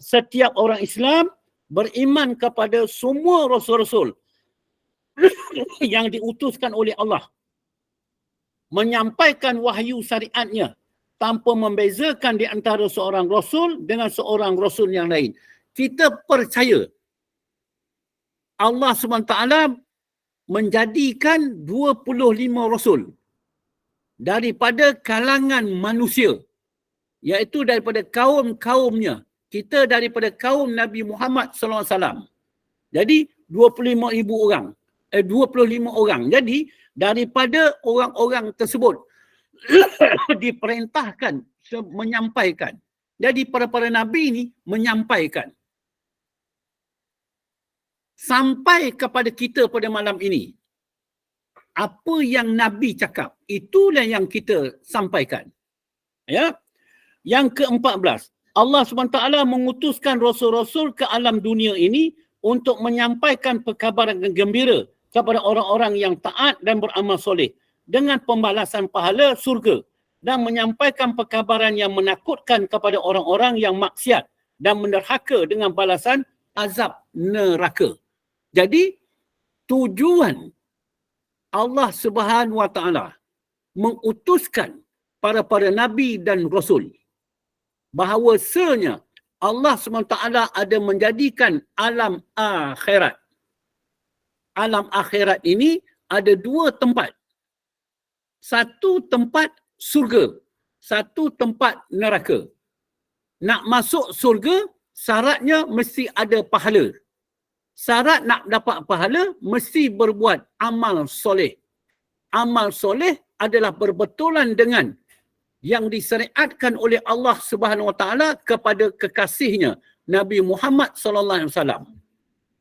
setiap orang Islam beriman kepada semua rasul-rasul yang diutuskan oleh Allah, menyampaikan wahyu syariatnya tanpa membezakan di antara seorang rasul dengan seorang rasul yang lain. Kita percaya Allah SWT menjadikan 25 rasul daripada kalangan manusia, iaitu daripada kaum-kaumnya. Kita daripada kaum Nabi Muhammad SAW. Jadi 25,000 orang. 25 orang. Jadi daripada orang-orang tersebut diperintahkan menyampaikan. Jadi para nabi ni menyampaikan sampai kepada kita pada malam ini. Apa yang Nabi cakap, itulah yang kita sampaikan. Ya. Yang ke-14, Allah SWT mengutuskan rasul-rasul ke alam dunia ini untuk menyampaikan perkabaran gembira kepada orang-orang yang taat dan beramal soleh dengan pembalasan pahala surga, dan menyampaikan perkabaran yang menakutkan kepada orang-orang yang maksiat dan menderhaka dengan balasan azab neraka. Jadi tujuan Allah Subhanahu Wa Taala mengutuskan para nabi dan rasul, bahawasanya Allah SWT ada menjadikan alam akhirat. Alam akhirat ini ada 2 tempat. Satu tempat surga, satu tempat neraka. Nak masuk surga, syaratnya mesti ada pahala. Syarat nak dapat pahala, mesti berbuat amal soleh. Amal soleh adalah berbetulan dengan yang disyariatkan oleh Allah Subhanahu Wa Taala kepada kekasihnya Nabi Muhammad sallallahu alaihi wasallam.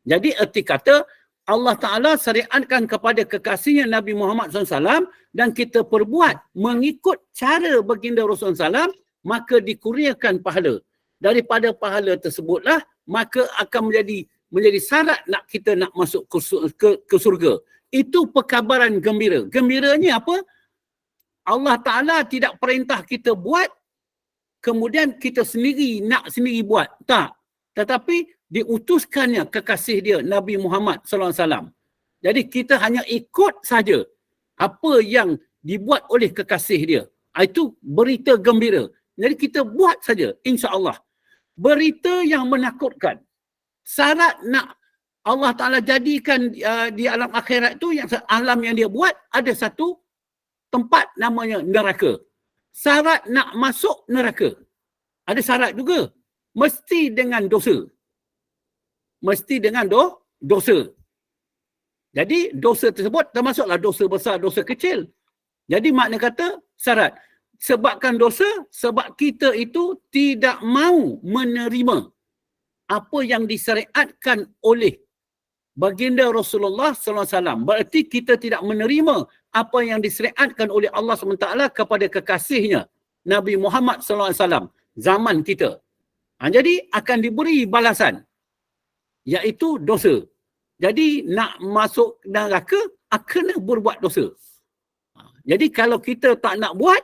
Jadi erti kata Allah Ta'ala syariatkan kepada kekasihnya Nabi Muhammad SAW dan kita perbuat mengikut cara baginda Rasulullah SAW, maka dikurniakan pahala. Daripada pahala tersebutlah, maka akan menjadi syarat nak kita nak masuk ke surga. Itu perkabaran gembira. Gembiranya apa? Allah Ta'ala tidak perintah kita buat, kemudian kita nak sendiri buat. Tak. Tetapi diutuskannya kekasih dia Nabi Muhammad SAW. Jadi kita hanya ikut saja apa yang dibuat oleh kekasih dia. Itu berita gembira. Jadi kita buat saja, insya-Allah. Berita yang menakutkan. Syarat nak Allah Ta'ala jadikan di alam akhirat itu, yang alam yang dia buat, ada satu tempat namanya neraka. Syarat nak masuk neraka, ada syarat juga. Mesti dengan dosa. mesti dengan dosa. Jadi dosa tersebut termasuklah dosa besar, dosa kecil. Jadi makna kata syarat. Sebabkan dosa, sebab kita itu tidak mau menerima apa yang disyariatkan oleh baginda Rasulullah SAW. Berarti kita tidak menerima apa yang disyariatkan oleh Allah SWT kepada kekasihnya Nabi Muhammad SAW zaman kita. Jadi akan diberi balasan, iaitu dosa. Jadi nak masuk neraka, kena berbuat dosa. Jadi kalau kita tak nak buat,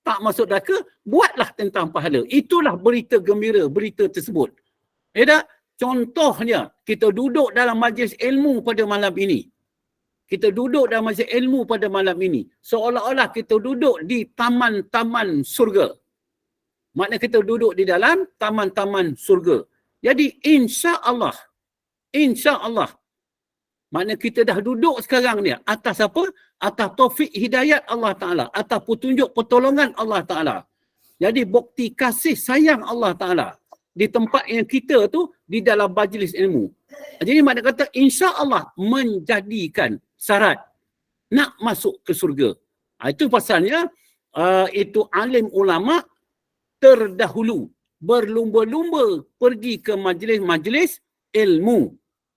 tak masuk neraka, buatlah tentang pahala. Itulah berita gembira, berita tersebut. Ya tak? Contohnya, kita duduk dalam majlis ilmu pada malam ini. Kita duduk dalam majlis ilmu pada malam ini. Seolah-olah kita duduk di taman-taman surga. Maknanya kita duduk di dalam taman-taman surga. Jadi insya Allah, maknanya kita dah duduk sekarang ni atas apa? Atas taufik hidayat Allah Ta'ala. Atas petunjuk pertolongan Allah Ta'ala. Jadi bukti kasih sayang Allah Ta'ala di tempat yang kita tu di dalam majlis ilmu. Jadi maknanya kata insya Allah menjadikan syarat nak masuk ke surga. Itu pasalnya itu alim ulama terdahulu berlumba-lumba pergi ke majlis-majlis ilmu.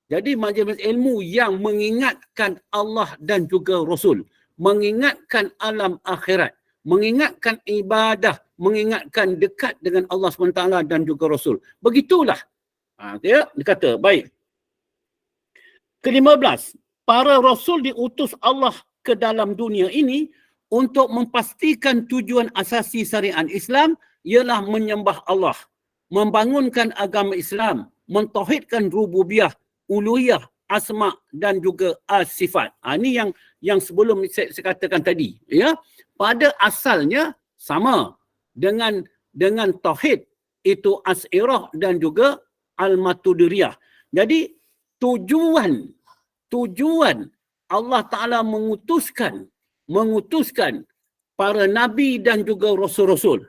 Jadi majlis ilmu yang mengingatkan Allah dan juga Rasul, mengingatkan alam akhirat, mengingatkan ibadah, mengingatkan dekat dengan Allah SWT dan juga Rasul. Begitulah. Dia kata, baik. Ke-15, para Rasul diutus Allah ke dalam dunia ini untuk memastikan tujuan asasi syariat Islam ialah menyembah Allah, membangunkan agama Islam, mentauhidkan rububiyah, uluhiyah, asma dan juga as-sifat. Ini yang sebelum saya katakan tadi, ya. Pada asalnya sama dengan tauhid itu Asy'ariyah dan juga Al-Maturidiyah. Jadi tujuan Allah Ta'ala mengutuskan para nabi dan juga rasul-rasul.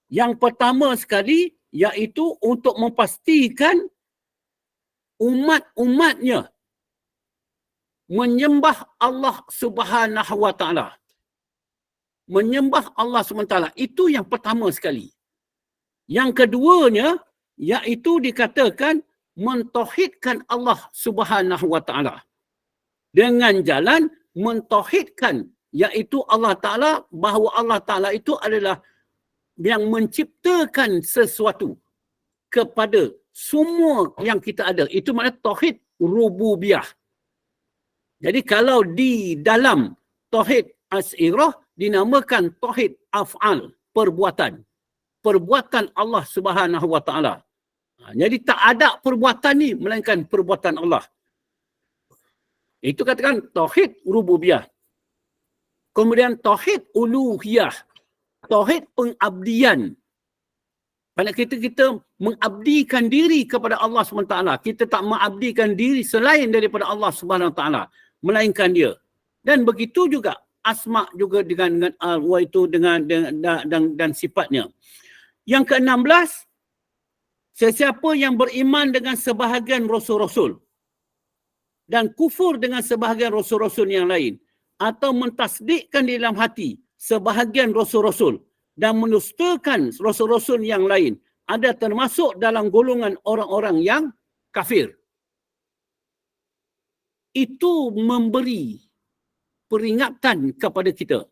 Yang pertama sekali iaitu untuk memastikan umat-umatnya menyembah Allah Subhanahu wa Ta'ala. Menyembah Allah SWT. Itu yang pertama sekali. Yang keduanya iaitu dikatakan mentauhidkan Allah Subhanahu wa Ta'ala. Dengan jalan mentauhidkan iaitu Allah Ta'ala, bahawa Allah Ta'ala itu adalah yang menciptakan sesuatu kepada semua yang kita ada. Itu maknanya tauhid rububiyah. Jadi kalau di dalam tauhid Asy'ariyah dinamakan tauhid af'al, perbuatan. Perbuatan Allah Subhanahu wa Ta'ala. Jadi tak ada perbuatan ni melainkan perbuatan Allah. Itu katakan tauhid rububiyah. Kemudian tauhid uluhiyah. Tauhid pengabdian. Pada kita mengabdikan diri kepada Allah SWT. Kita tak mengabdikan diri selain daripada Allah SWT. Melainkan dia. Dan begitu juga asma juga dengan itu dan sifatnya. Yang ke-16, sesiapa yang beriman dengan sebahagian rasul-rasul dan kufur dengan sebahagian rasul-rasul yang lain, atau mentasdikkan di dalam hati sebahagian rasul-rasul dan menustakan rasul-rasul yang lain, ada termasuk dalam golongan orang-orang yang kafir. Itu memberi peringatan kepada kita.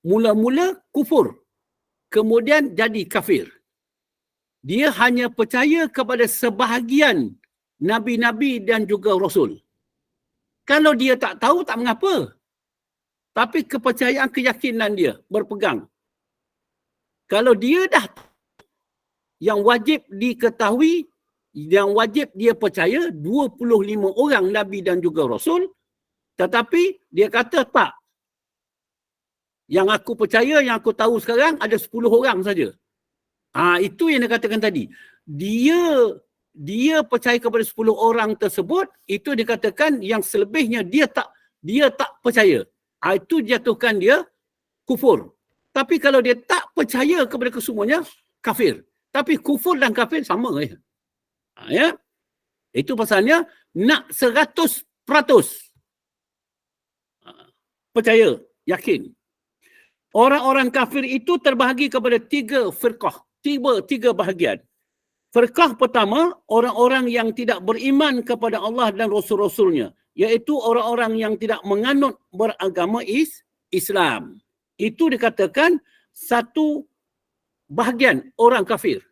Mula-mula kufur, kemudian jadi kafir. Dia hanya percaya kepada sebahagian nabi-nabi dan juga rasul. Kalau dia tak tahu, tak mengapa. Tapi kepercayaan, keyakinan dia berpegang. Kalau dia dah yang wajib diketahui, yang wajib dia percaya 25 orang nabi dan juga rasul, tetapi dia kata tak. Yang aku percaya, yang aku tahu sekarang ada 10 orang saja. Itu yang dia katakan tadi. Dia percaya kepada 10 orang tersebut, itu dikatakan yang selebihnya dia tak percaya. Itu jatuhkan dia kufur. Tapi kalau dia tak percaya kepada kesemuanya, kafir. Tapi kufur dan kafir sama. Ya. Itu pasalnya nak 100% percaya, yakin. Orang-orang kafir itu terbahagi kepada 3 firqah, tiga bahagian. Firqah pertama, orang-orang yang tidak beriman kepada Allah dan Rasul-Rasulnya, iaitu orang-orang yang tidak menganut beragama Islam. Itu dikatakan satu bahagian orang kafir.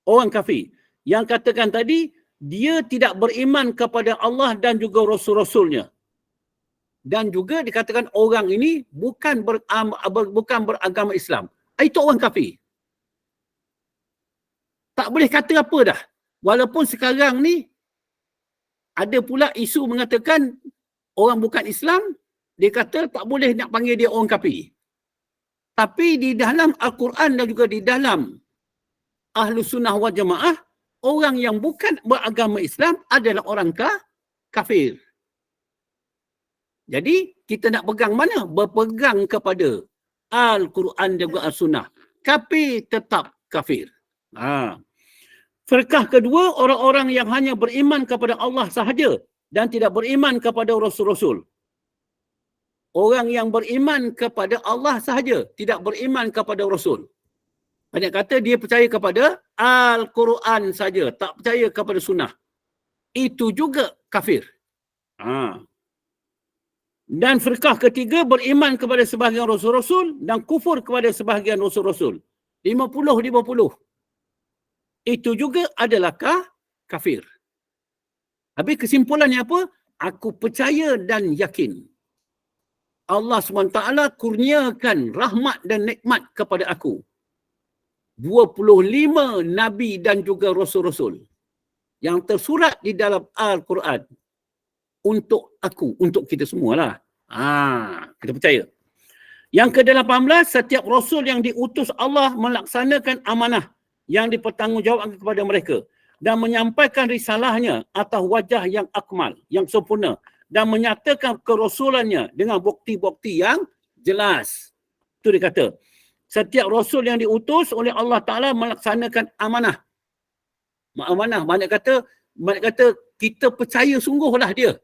Orang kafir. Yang katakan tadi, dia tidak beriman kepada Allah dan juga Rasul-Rasulnya. Dan juga dikatakan orang ini bukan beragama Islam. Itu orang kafir. Tak boleh kata apa dah. Walaupun sekarang ni ada pula isu mengatakan orang bukan Islam, dia kata tak boleh nak panggil dia orang kafir. Tapi di dalam Al-Quran dan juga di dalam Ahlus Sunnah wal Jamaah, orang yang bukan beragama Islam adalah orang kafir. Jadi kita nak pegang mana? Berpegang kepada Al-Quran dan juga Al-Sunnah. Kafir tetap kafir. Firqah kedua, orang-orang yang hanya beriman kepada Allah sahaja dan tidak beriman kepada Rasul-Rasul. Orang yang beriman kepada Allah sahaja, tidak beriman kepada Rasul. Banyak kata dia percaya kepada Al-Quran saja, tak percaya kepada Sunnah. Itu juga kafir. Dan firqah ketiga beriman kepada sebahagian Rasul-Rasul dan kufur kepada sebahagian Rasul-Rasul. 50-50. Itu juga adalah kafir. Habis kesimpulannya apa? Aku percaya dan yakin Allah SWT kurniakan rahmat dan nikmat kepada aku. 25 Nabi dan juga Rasul-Rasul yang tersurat di dalam Al-Quran untuk aku, untuk kita semualah. Kita percaya. Yang ke-18, setiap Rasul yang diutus Allah melaksanakan amanah yang dipertanggungjawabkan kepada mereka dan menyampaikan risalahnya atas wajah yang akmal, yang sempurna dan menyatakan kerasulannya dengan bukti-bukti yang jelas. Itu dia kata. Setiap Rasul yang diutus oleh Allah Ta'ala melaksanakan amanah. Amanah, banyak kata kita percaya sungguhlah dia.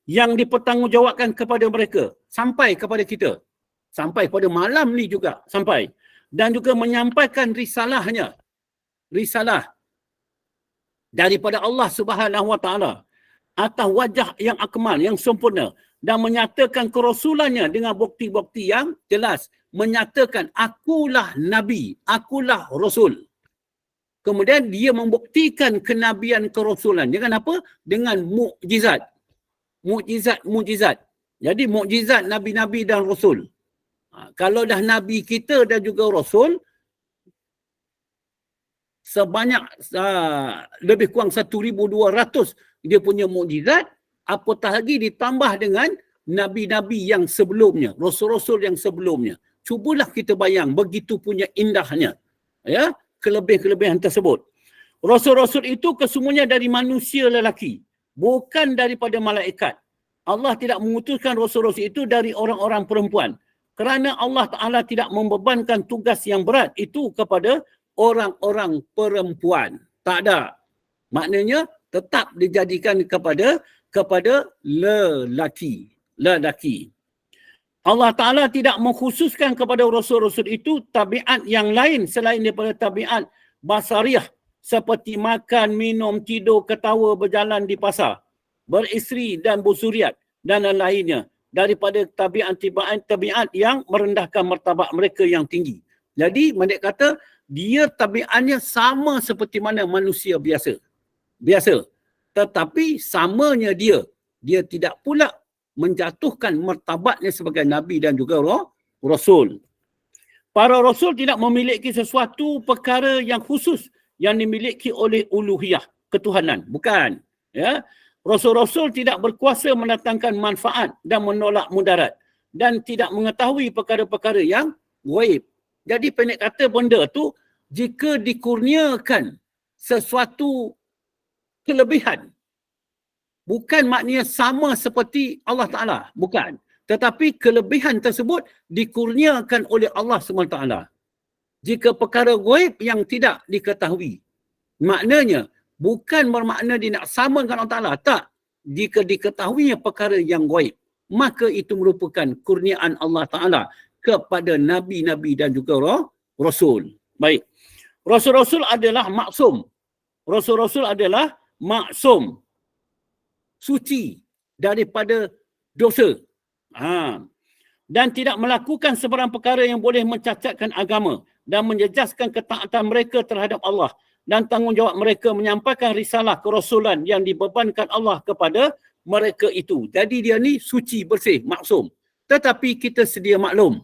Yang dipertanggungjawabkan kepada mereka sampai kepada kita. Sampai pada malam ni juga sampai. Dan juga menyampaikan risalahnya. Risalah daripada Allah Subhanahu Wa Ta'ala atas wajah yang akmal, yang sempurna dan menyatakan kerasulannya dengan bukti-bukti yang jelas. Menyatakan akulah Nabi, akulah Rasul. Kemudian dia membuktikan kenabian kerasulan. Dengan apa? Dengan mukjizat. Mukjizat. Jadi mukjizat Nabi-Nabi dan Rasul. Kalau dah Nabi kita dan juga Rasul, sebanyak lebih kurang 1,200 dia punya mukjizat, apatah lagi ditambah dengan Nabi-Nabi yang sebelumnya, Rasul-Rasul yang sebelumnya. Cubalah kita bayang begitu punya indahnya. Ya, kelebihan tersebut. Rasul-Rasul itu kesemuanya dari manusia lelaki, bukan daripada malaikat. Allah tidak mengutuskan Rasul-Rasul itu dari orang-orang perempuan. Kerana Allah Ta'ala tidak membebankan tugas yang berat itu kepada orang-orang perempuan. Tak ada. Maknanya tetap dijadikan kepada lelaki. Allah Ta'ala tidak mengkhususkan kepada Rasul-Rasul itu tabiat yang lain selain daripada tabiat basariah seperti makan, minum, tidur, ketawa, berjalan di pasar, beristeri dan bersuriat dan lain-lainnya daripada tabiat yang merendahkan martabat mereka yang tinggi. Jadi mereka kata dia tabiatnya sama seperti mana manusia biasa. Tetapi samanya dia tidak pula menjatuhkan martabatnya sebagai Nabi dan juga Rasul. Para Rasul tidak memiliki sesuatu perkara yang khusus yang dimiliki oleh uluhiyah, ketuhanan. Bukan. Ya. Rasul-Rasul tidak berkuasa mendatangkan manfaat dan menolak mudarat. Dan tidak mengetahui perkara-perkara yang gaib. Jadi pendek kata benda tu, jika dikurniakan sesuatu kelebihan, bukan maknanya sama seperti Allah Ta'ala. Bukan. Tetapi kelebihan tersebut dikurniakan oleh Allah SWT. Jika perkara gaib yang tidak diketahui, maknanya Bukan bermakna dia nak sama dengan Allah Ta'ala. Tak. Jika diketahuinya perkara yang gaib, maka itu merupakan kurniaan Allah Ta'ala kepada Nabi-Nabi dan juga Rasul. Baik. Rasul-Rasul adalah maksum. Rasul-Rasul adalah maksum. Suci daripada dosa. Dan tidak melakukan sebarang perkara yang boleh mencacatkan agama dan menjejaskan ketaatan mereka terhadap Allah dan tanggungjawab mereka menyampaikan risalah kerasulan yang dibebankan Allah kepada mereka itu. Jadi dia ni suci, bersih, maksum. Tetapi kita sedia maklum,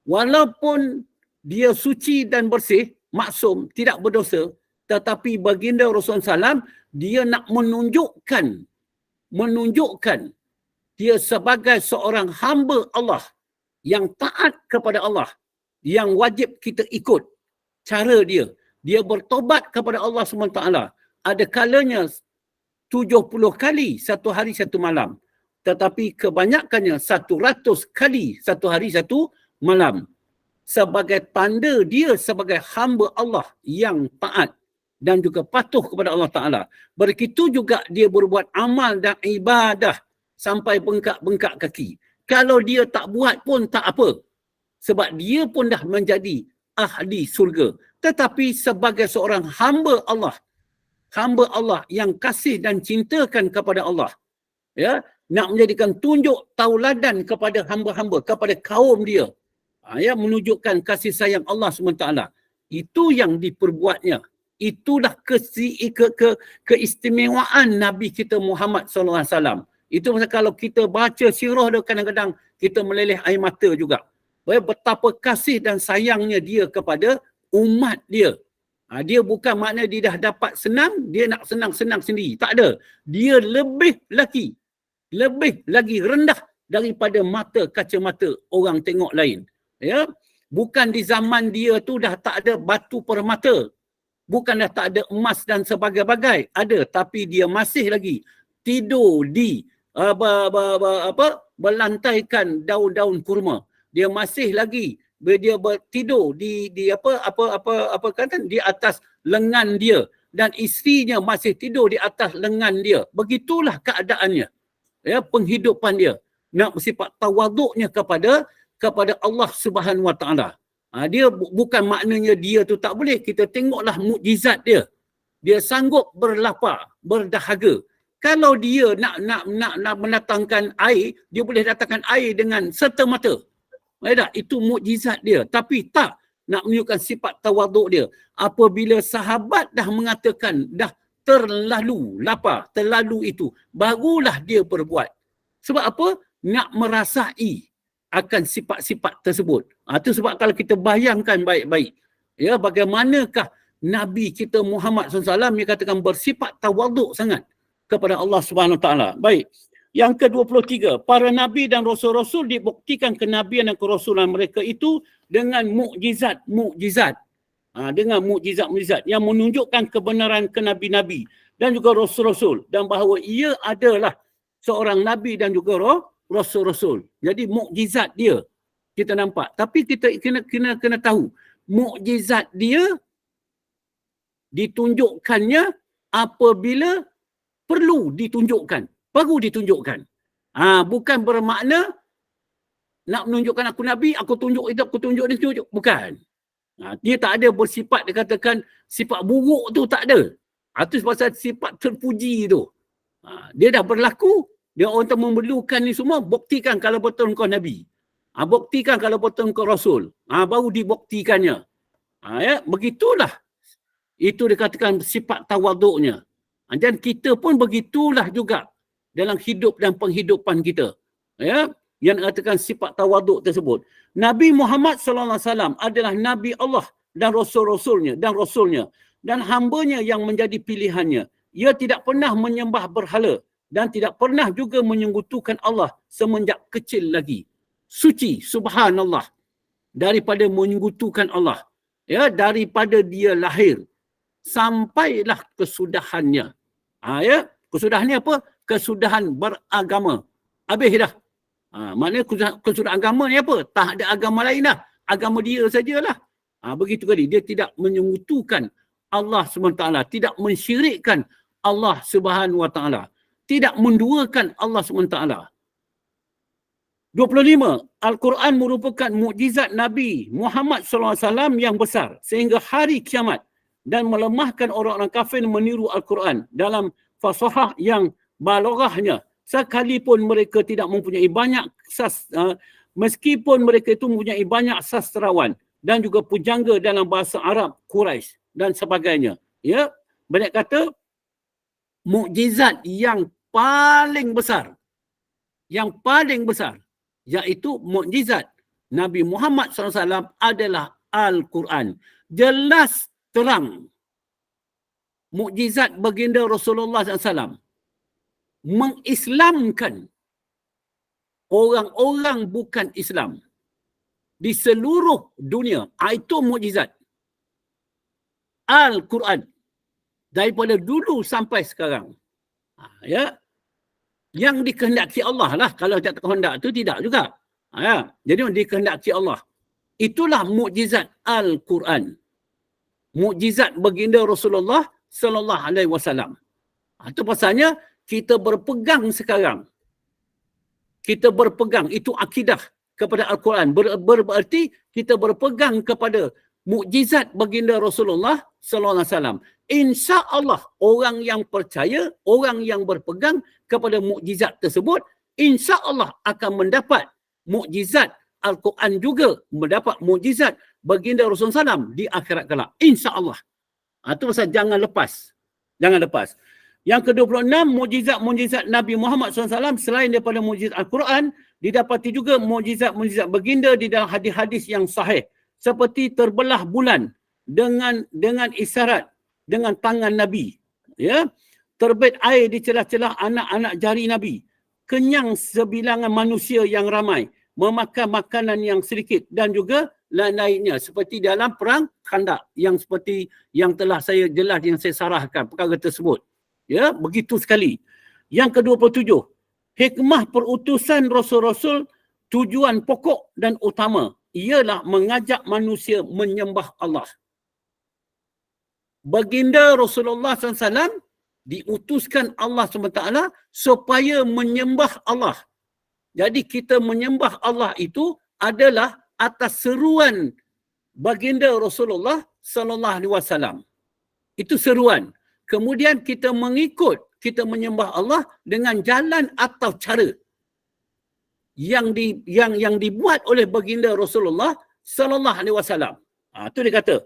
walaupun dia suci dan bersih, maksum, tidak berdosa, tetapi baginda Rasulullah SAW, dia nak menunjukkan dia sebagai seorang hamba Allah yang taat kepada Allah, yang wajib kita ikut cara dia. Dia bertobat kepada Allah SWT. Ada kalanya 70 kali satu hari satu malam. Tetapi kebanyakannya 100 kali satu hari satu malam. Sebagai tanda dia sebagai hamba Allah yang taat dan juga patuh kepada Allah Ta'ala. Begitu juga dia berbuat amal dan ibadah sampai bengkak-bengkak kaki. Kalau dia tak buat pun tak apa. Sebab dia pun dah menjadi ahli surga. Tetapi sebagai seorang hamba Allah yang kasih dan cintakan kepada Allah, ya, nak menjadikan tunjuk tauladan kepada hamba-hamba, kepada kaum dia, ya, menunjukkan kasih sayang Allah SWT. Itu yang diperbuatnya. Itulah keistimewaan Nabi kita Muhammad SAW. Itu masa kalau kita baca sirah dia, kadang-kadang kita meleleh air mata juga. Betapa kasih dan sayangnya dia kepada umat dia. Dia bukan makna dia dah dapat senang, dia nak senang-senang sendiri. Tak ada. Dia lebih lagi rendah daripada mata kacamata orang tengok lain. Ya, bukan di zaman dia tu dah tak ada batu permata. Bukan dah tak ada emas dan sebagainya. Ada, tapi dia masih lagi tidur di berlantaikan daun-daun kurma. Dia masih lagi dia tidur di atas lengan dia, dan isterinya masih tidur di atas lengan dia. Begitulah keadaannya. Ya, penghidupan dia. Nak bersifat tawaduknya kepada Allah Subhanahu Wa Taala. Dia bukan maknanya dia tu tak boleh. Kita tengoklah mukjizat dia. Dia sanggup berlapar, berdahaga. Kalau dia nak mendatangkan air, dia boleh datangkan air dengan serta-merta. Itu mukjizat dia. Tapi tak nak menunjukkan sifat tawaduk dia. Apabila sahabat dah mengatakan dah terlalu lapar, terlalu itu, barulah dia berbuat. Sebab apa? Nak merasai akan sifat-sifat tersebut. Itu sebab kalau kita bayangkan baik-baik, ya, bagaimanakah Nabi kita Muhammad SAW yang katakan bersifat tawaduk sangat kepada Allah Subhanahu Wa Taala. Baik. Yang ke-23, para nabi dan rasul-rasul dibuktikan kenabian dan kerasulan mereka itu dengan mukjizat-mukjizat. Dengan mukjizat-mukjizat yang menunjukkan kebenaran kenabi-nabi dan juga rasul-rasul, dan bahawa ia adalah seorang nabi dan juga rasul-rasul. Jadi mukjizat dia kita nampak. Tapi kita kena tahu, mukjizat dia ditunjukkannya apabila perlu ditunjukkan. Baru ditunjukkan. Bukan bermakna nak menunjukkan aku Nabi, aku tunjuk itu, aku tunjuk ini, tunjuk. Bukan. Dia tak ada bersifat, dia katakan sifat buruk tu tak ada. Itu pasal sifat terpuji tu. Dia dah berlaku, dia orang memerlukan ni semua, buktikan kalau betul kau Nabi. Buktikan kalau betul kau Rasul. Baru dibuktikannya. Ya, begitulah. Itu dikatakan sifat tawaduknya. Dan kita pun begitulah juga dalam hidup dan penghidupan kita. Ya, yang dikatakan sifat tawaduk tersebut. Nabi Muhammad SAW adalah Nabi Allah dan Rasul-Rasulnya dan hambanya yang menjadi pilihannya. Ia tidak pernah menyembah berhala dan tidak pernah juga menyekutukan Allah semenjak kecil lagi. Suci, subhanallah, daripada menyekutukan Allah. Ya, daripada dia lahir sampailah kesudahannya. Ya, kesudahannya apa? Kesudahan beragama. Habis dah. Maknanya kesudahan agama ni apa? Tak ada agama lain dah. Agama dia sajalah. Begitu kali. Dia tidak menyekutukan Allah SWT, tidak mensyirikkan Allah Subhanahu Wa Taala, tidak menduakan Allah SWT. 25. Al-Quran merupakan mukjizat Nabi Muhammad SAW yang besar sehingga hari kiamat dan melemahkan orang-orang kafir meniru Al-Quran dalam fasahah yang balaghahnya sekalipun mereka tidak mempunyai banyak meskipun mereka itu mempunyai banyak sastrawan dan juga pujangga dalam bahasa Arab Quraisy dan sebagainya. Ya, banyak kata mukjizat yang paling besar iaitu mukjizat Nabi Muhammad SAW adalah Al-Quran. Jelas terang mukjizat baginda Rasulullah SAW mengislamkan orang-orang bukan Islam di seluruh dunia. Itu mukjizat Al-Quran daripada dulu sampai sekarang. Ya, yang dikehendaki Allah lah. Kalau tak kehendak tu tidak juga. Ya, jadi dikehendaki Allah. Itulah mukjizat Al-Quran. Mukjizat baginda Rasulullah sallallahu alaihi wasallam. Itu pasalnya kita berpegang sekarang. Kita berpegang, itu akidah kepada Al-Quran. Berarti kita berpegang kepada mukjizat baginda Rasulullah sallallahu alaihi wasallam. Insya-Allah orang yang percaya, orang yang berpegang kepada mukjizat tersebut, insya-Allah akan mendapat mukjizat Al-Quran juga, mendapat mukjizat baginda Rasulullah SAW di akhirat kelak. Insya-Allah. Itu pasal jangan lepas. Jangan lepas. Yang ke-26, mukjizat Nabi Muhammad SAW selain daripada mukjizat Al-Quran, didapati juga mukjizat baginda di dalam hadis-hadis yang sahih. Seperti terbelah bulan dengan isyarat dengan tangan Nabi. Ya, terbit air di celah-celah anak-anak jari Nabi. Kenyang sebilangan manusia yang ramai. Memakan makanan yang sedikit dan juga lain-lainnya. Seperti dalam perang Khandak yang seperti yang telah saya sarahkan perkara tersebut. Ya, begitu sekali. Yang ke-27, hikmah perutusan Rasul-Rasul, tujuan pokok dan utama ialah mengajak manusia menyembah Allah. Baginda Rasulullah SAW diutuskan Allah SWT supaya menyembah Allah. Jadi kita menyembah Allah itu adalah atas seruan baginda Rasulullah SAW. Itu seruan. Kemudian kita menyembah Allah dengan jalan atau cara yang dibuat oleh baginda Rasulullah sallallahu alaihi wasallam. Itu dia kata,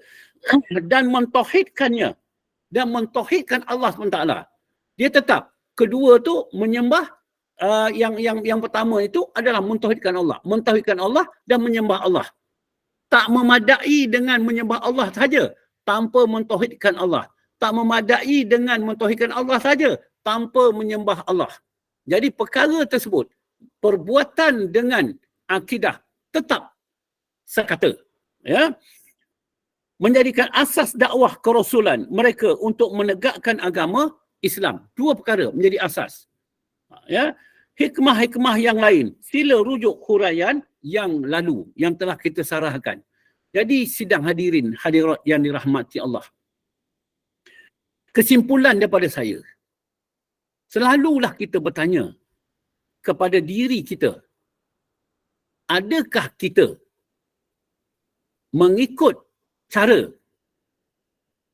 dan mentauhidkannya dan mentauhidkan Allah SWT. Dia tetap kedua tu menyembah yang pertama itu adalah mentauhidkan Allah dan menyembah Allah. Tak memadai dengan menyembah Allah saja tanpa mentauhidkan Allah. Tak memadai dengan mentauhidkan Allah saja tanpa menyembah Allah. Jadi perkara tersebut, perbuatan dengan akidah tetap sekata. Ya, menjadikan asas dakwah kerasulan mereka untuk menegakkan agama Islam. Dua perkara menjadi asas. Ya, hikmah-hikmah yang lain, sila rujuk huraian yang lalu yang telah kita sarahkan. Jadi sidang hadirat yang dirahmati Allah. Kesimpulan daripada saya, selalulah kita bertanya kepada diri kita, adakah kita mengikut cara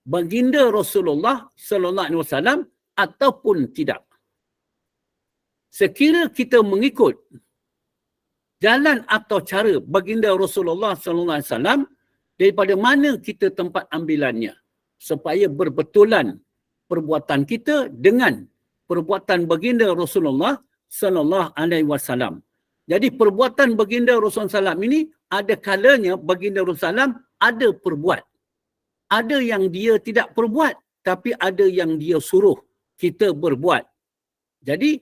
baginda Rasulullah sallallahu alaihi wasallam ataupun tidak? Sekira kita mengikut jalan atau cara baginda Rasulullah sallallahu alaihi wasallam, daripada mana kita tempat ambilannya supaya berbetulan perbuatan kita dengan perbuatan baginda Rasulullah sallallahu alaihi wasallam. Jadi perbuatan baginda Rasulullah SAW ini ada kalanya baginda Rasulullah SAW ada perbuat. Ada yang dia tidak perbuat, tapi ada yang dia suruh kita berbuat. Jadi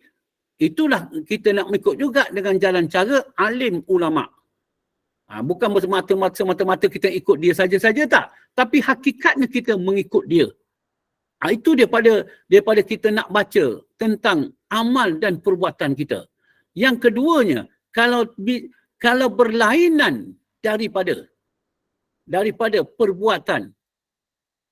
itulah kita nak ikut juga dengan jalan cara alim ulama. Bukan semata-mata kita ikut dia saja-saja tak. Tapi hakikatnya kita mengikut dia. Itu daripada kita nak baca tentang amal dan perbuatan kita. Yang keduanya, kalau berlainan daripada perbuatan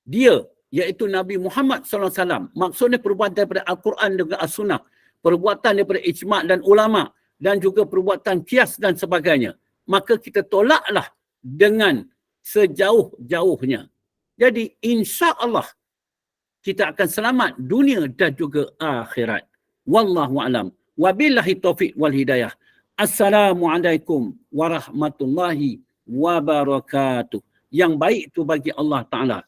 dia iaitu Nabi Muhammad SAW. Maksudnya perbuatan daripada Al-Quran dan As-Sunnah, perbuatan daripada ijma' dan ulama, dan juga perbuatan kias dan sebagainya. Maka kita tolaklah dengan sejauh-jauhnya. Jadi insya Allah kita akan selamat dunia dan juga akhirat. Wallahu a'lam. Wabillahi taufiq wal hidayah. Assalamualaikum warahmatullahi wabarakatuh. Yang baik itu bagi Allah Ta'ala.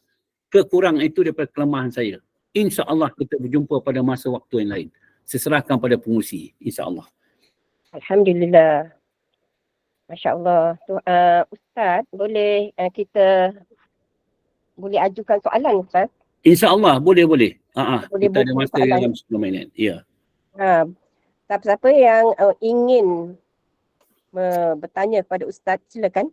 Kekurangan itu daripada kelemahan saya. Insya Allah kita berjumpa pada masa waktu yang lain. Saya serahkan pada pengurusi. Insya Allah. Alhamdulillah. Masya Allah. Ustaz, boleh kita boleh ajukan soalan, Ustaz? Insya Allah, boleh. Boleh Kita ada masa soalan. dalam 10 minit. Ya. Siapa-siapa yang ingin bertanya kepada Ustaz, silakan.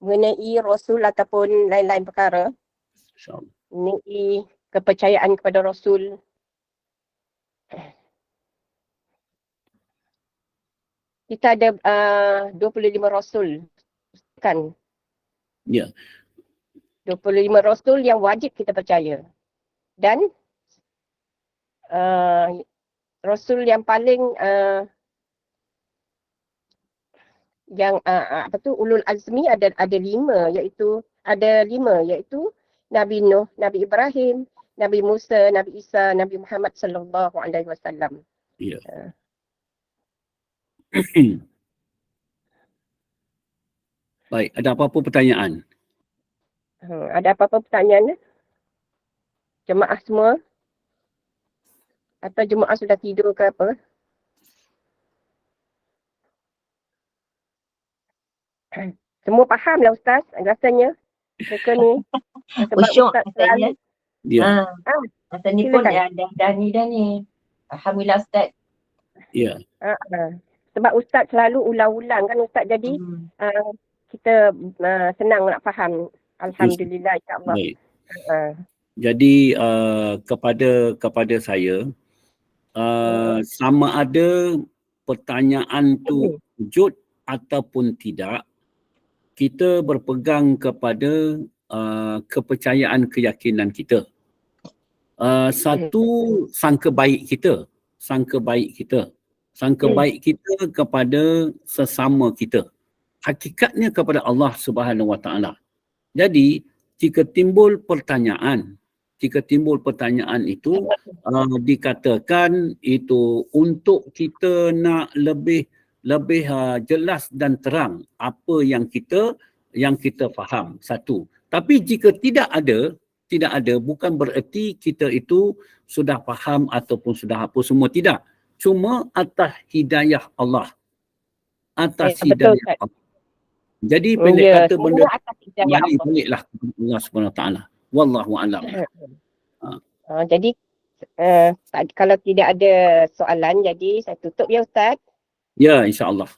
Mengenai Rasul ataupun lain-lain perkara. InsyaAllah. Mengenai kepercayaan kepada Rasul. Kita ada 25 Rasul. Kan? Ya. 25 Rasul yang wajib kita percaya. Dan Rasul yang paling ulul azmi ada 5, iaitu Nabi Nuh, Nabi Ibrahim, Nabi Musa, Nabi Isa, Nabi Muhammad sallallahu alaihi wasallam. Ya. Baik, ada apa-apa pertanyaan? Ada apa-apa pertanyaan? Jemaah semua? Atau jemaah sudah tidur ke apa? Semua faham lah Ustaz, rasanya. Mereka ni. Sebab Usyuk Ustaz katanya. Ya. Masa ni pun silakan. dah ni. Alhamdulillah Ustaz. Ya. Sebab Ustaz selalu ulang-ulang kan Ustaz, jadi kita senang nak faham. Alhamdulillah, insyaAllah. Baik. Jadi kepada saya, sama ada pertanyaan tu wujud ataupun tidak, kita berpegang kepada kepercayaan keyakinan kita. Satu, sangka baik kita kepada sesama kita. Hakikatnya kepada Allah Subhanahu Wa Taala. Jadi jika timbul pertanyaan itu dikatakan itu untuk kita nak lebih jelas dan terang apa yang kita faham. Satu. Tapi jika tidak ada bukan bererti kita itu sudah faham ataupun sudah apa semua, tidak. Cuma atas hidayah Allah. Hidayah Allah. Jadi pendek kata benda baliklah kepada Allah Subhanahu Wa Taala. Wallahu a'lam. Jadi kalau tidak ada soalan, jadi saya tutup ya Ustaz. Ya, insya-Allah.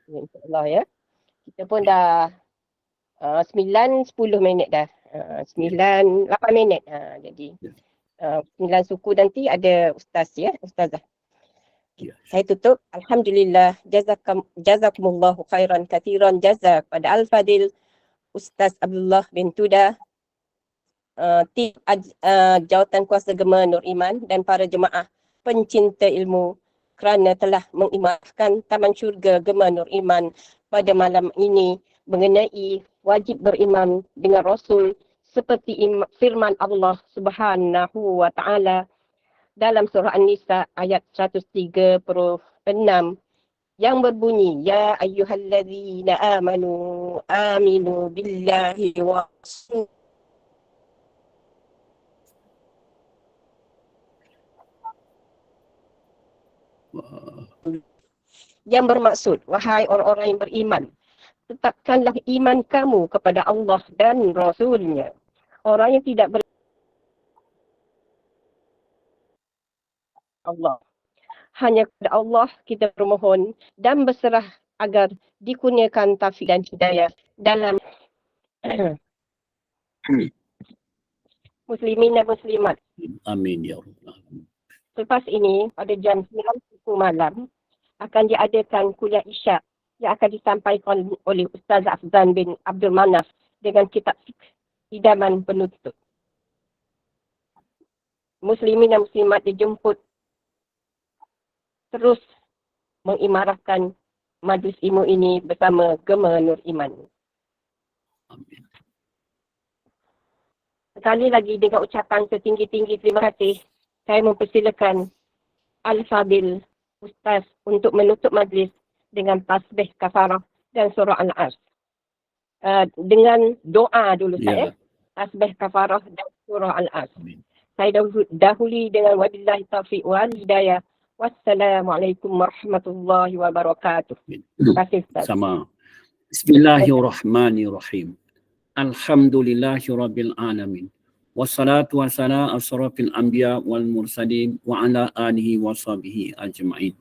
InsyaAllah ya. Kita pun dah 9-10 minit dah. 8 minit. Jadi 9 suku nanti ada Ustaz ya, Ustazah. Ya. Saya tutup. Alhamdulillah. Jazakumullahu khairan kathiran jazak pada Al-Fadil Ustaz Abdullah bin Tuda, tim Jawatan Kuasa Gema Nur Iman dan para jemaah pencinta ilmu kerana telah mengikmahkan Taman Syurga Gema Nur Iman pada malam ini mengenai wajib beriman dengan Rasul seperti firman Allah Subhanahu Wa Taala dalam surah An-Nisa ayat 136 yang berbunyi, ya ayyuhallazina amanu aminu billahi wa yang bermaksud, wahai orang-orang yang beriman, tetapkanlah iman kamu kepada Allah dan Rasul-Nya. Orang yang tidak Allah. Hanya kepada Allah kita bermohon dan berserah agar dikurniakan taufik dan hidayah dalam muslimin dan muslimat. Amin ya Allah. Selepas ini pada jam 9 malam akan diadakan kuliah Isyak yang akan disampaikan oleh Ustaz Afzan bin Abdul Manaf dengan kitab idaman penuntut. Muslimin dan muslimat dijemput terus mengimarahkan majlis ilmu ini bersama Gema Nur Iman. Amin. Sekali lagi dengan ucapan setinggi-tinggi terima kasih, saya mempersilakan Al-Fadil Ustaz untuk menutup majlis dengan tasbih kafarah dan surah Al-As. Dengan doa dulu saya, tasbih kafarah dan surah Al-As. Amin. Saya dahului dengan wabillahi taufiq wal hidayah. Wassalamualaikum warahmatullahi wabarakatuh. Terima kasih Ustaz. Sama. Bismillahirrahmanirrahim. Alhamdulillahirabbil alamin. Wassalatu wassalamu asrafil anbiya wal mursalin wa ala alihi wa sahbihi ajma'in.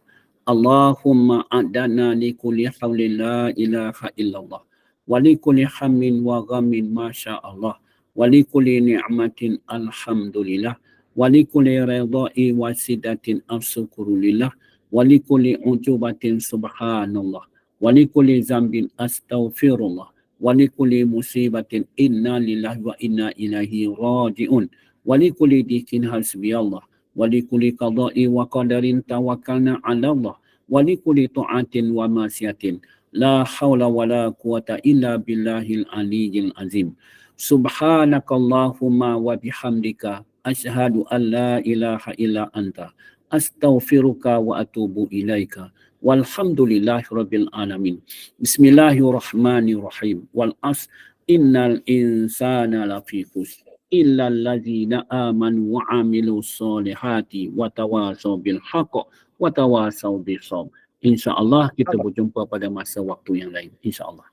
Allahumma a'dana li kulli hawlin la ilaha illallah wa li kulli hammin wa ghammin ma Allah wa li kulli ni'matin alhamdulillah wa li kulli ridha'i wa sidatin asyukurulillah wa li kulli ujubatin subhanallah wa li kulli zambin astaghfirullah wa li kulli musibatin inna lillahi wa inna ilaihi raji'un wa li kulli dikin hasbiyallah wa li kulli qada'i wa qadarin tawakkalna 'ala Allah wa li kulli ta'atin wa ma'siyatin la haula wa la quwata illa billahil aliyyil azim. Subhanakallahumma wa bihamdika asyhadu an la ilaha illa anta astaghfiruka wa atubu ilaika. Walhamdulillahi rabbil alamin. Bismillahirrahmanirrahim. Wal as innal insana lafi khusr illa allazina amanu wa amilus solihati wa tawasaw bil haqq wa tawasaw bis sabr. Insya-Allah kita berjumpa pada masa waktu yang lain. Insya-Allah.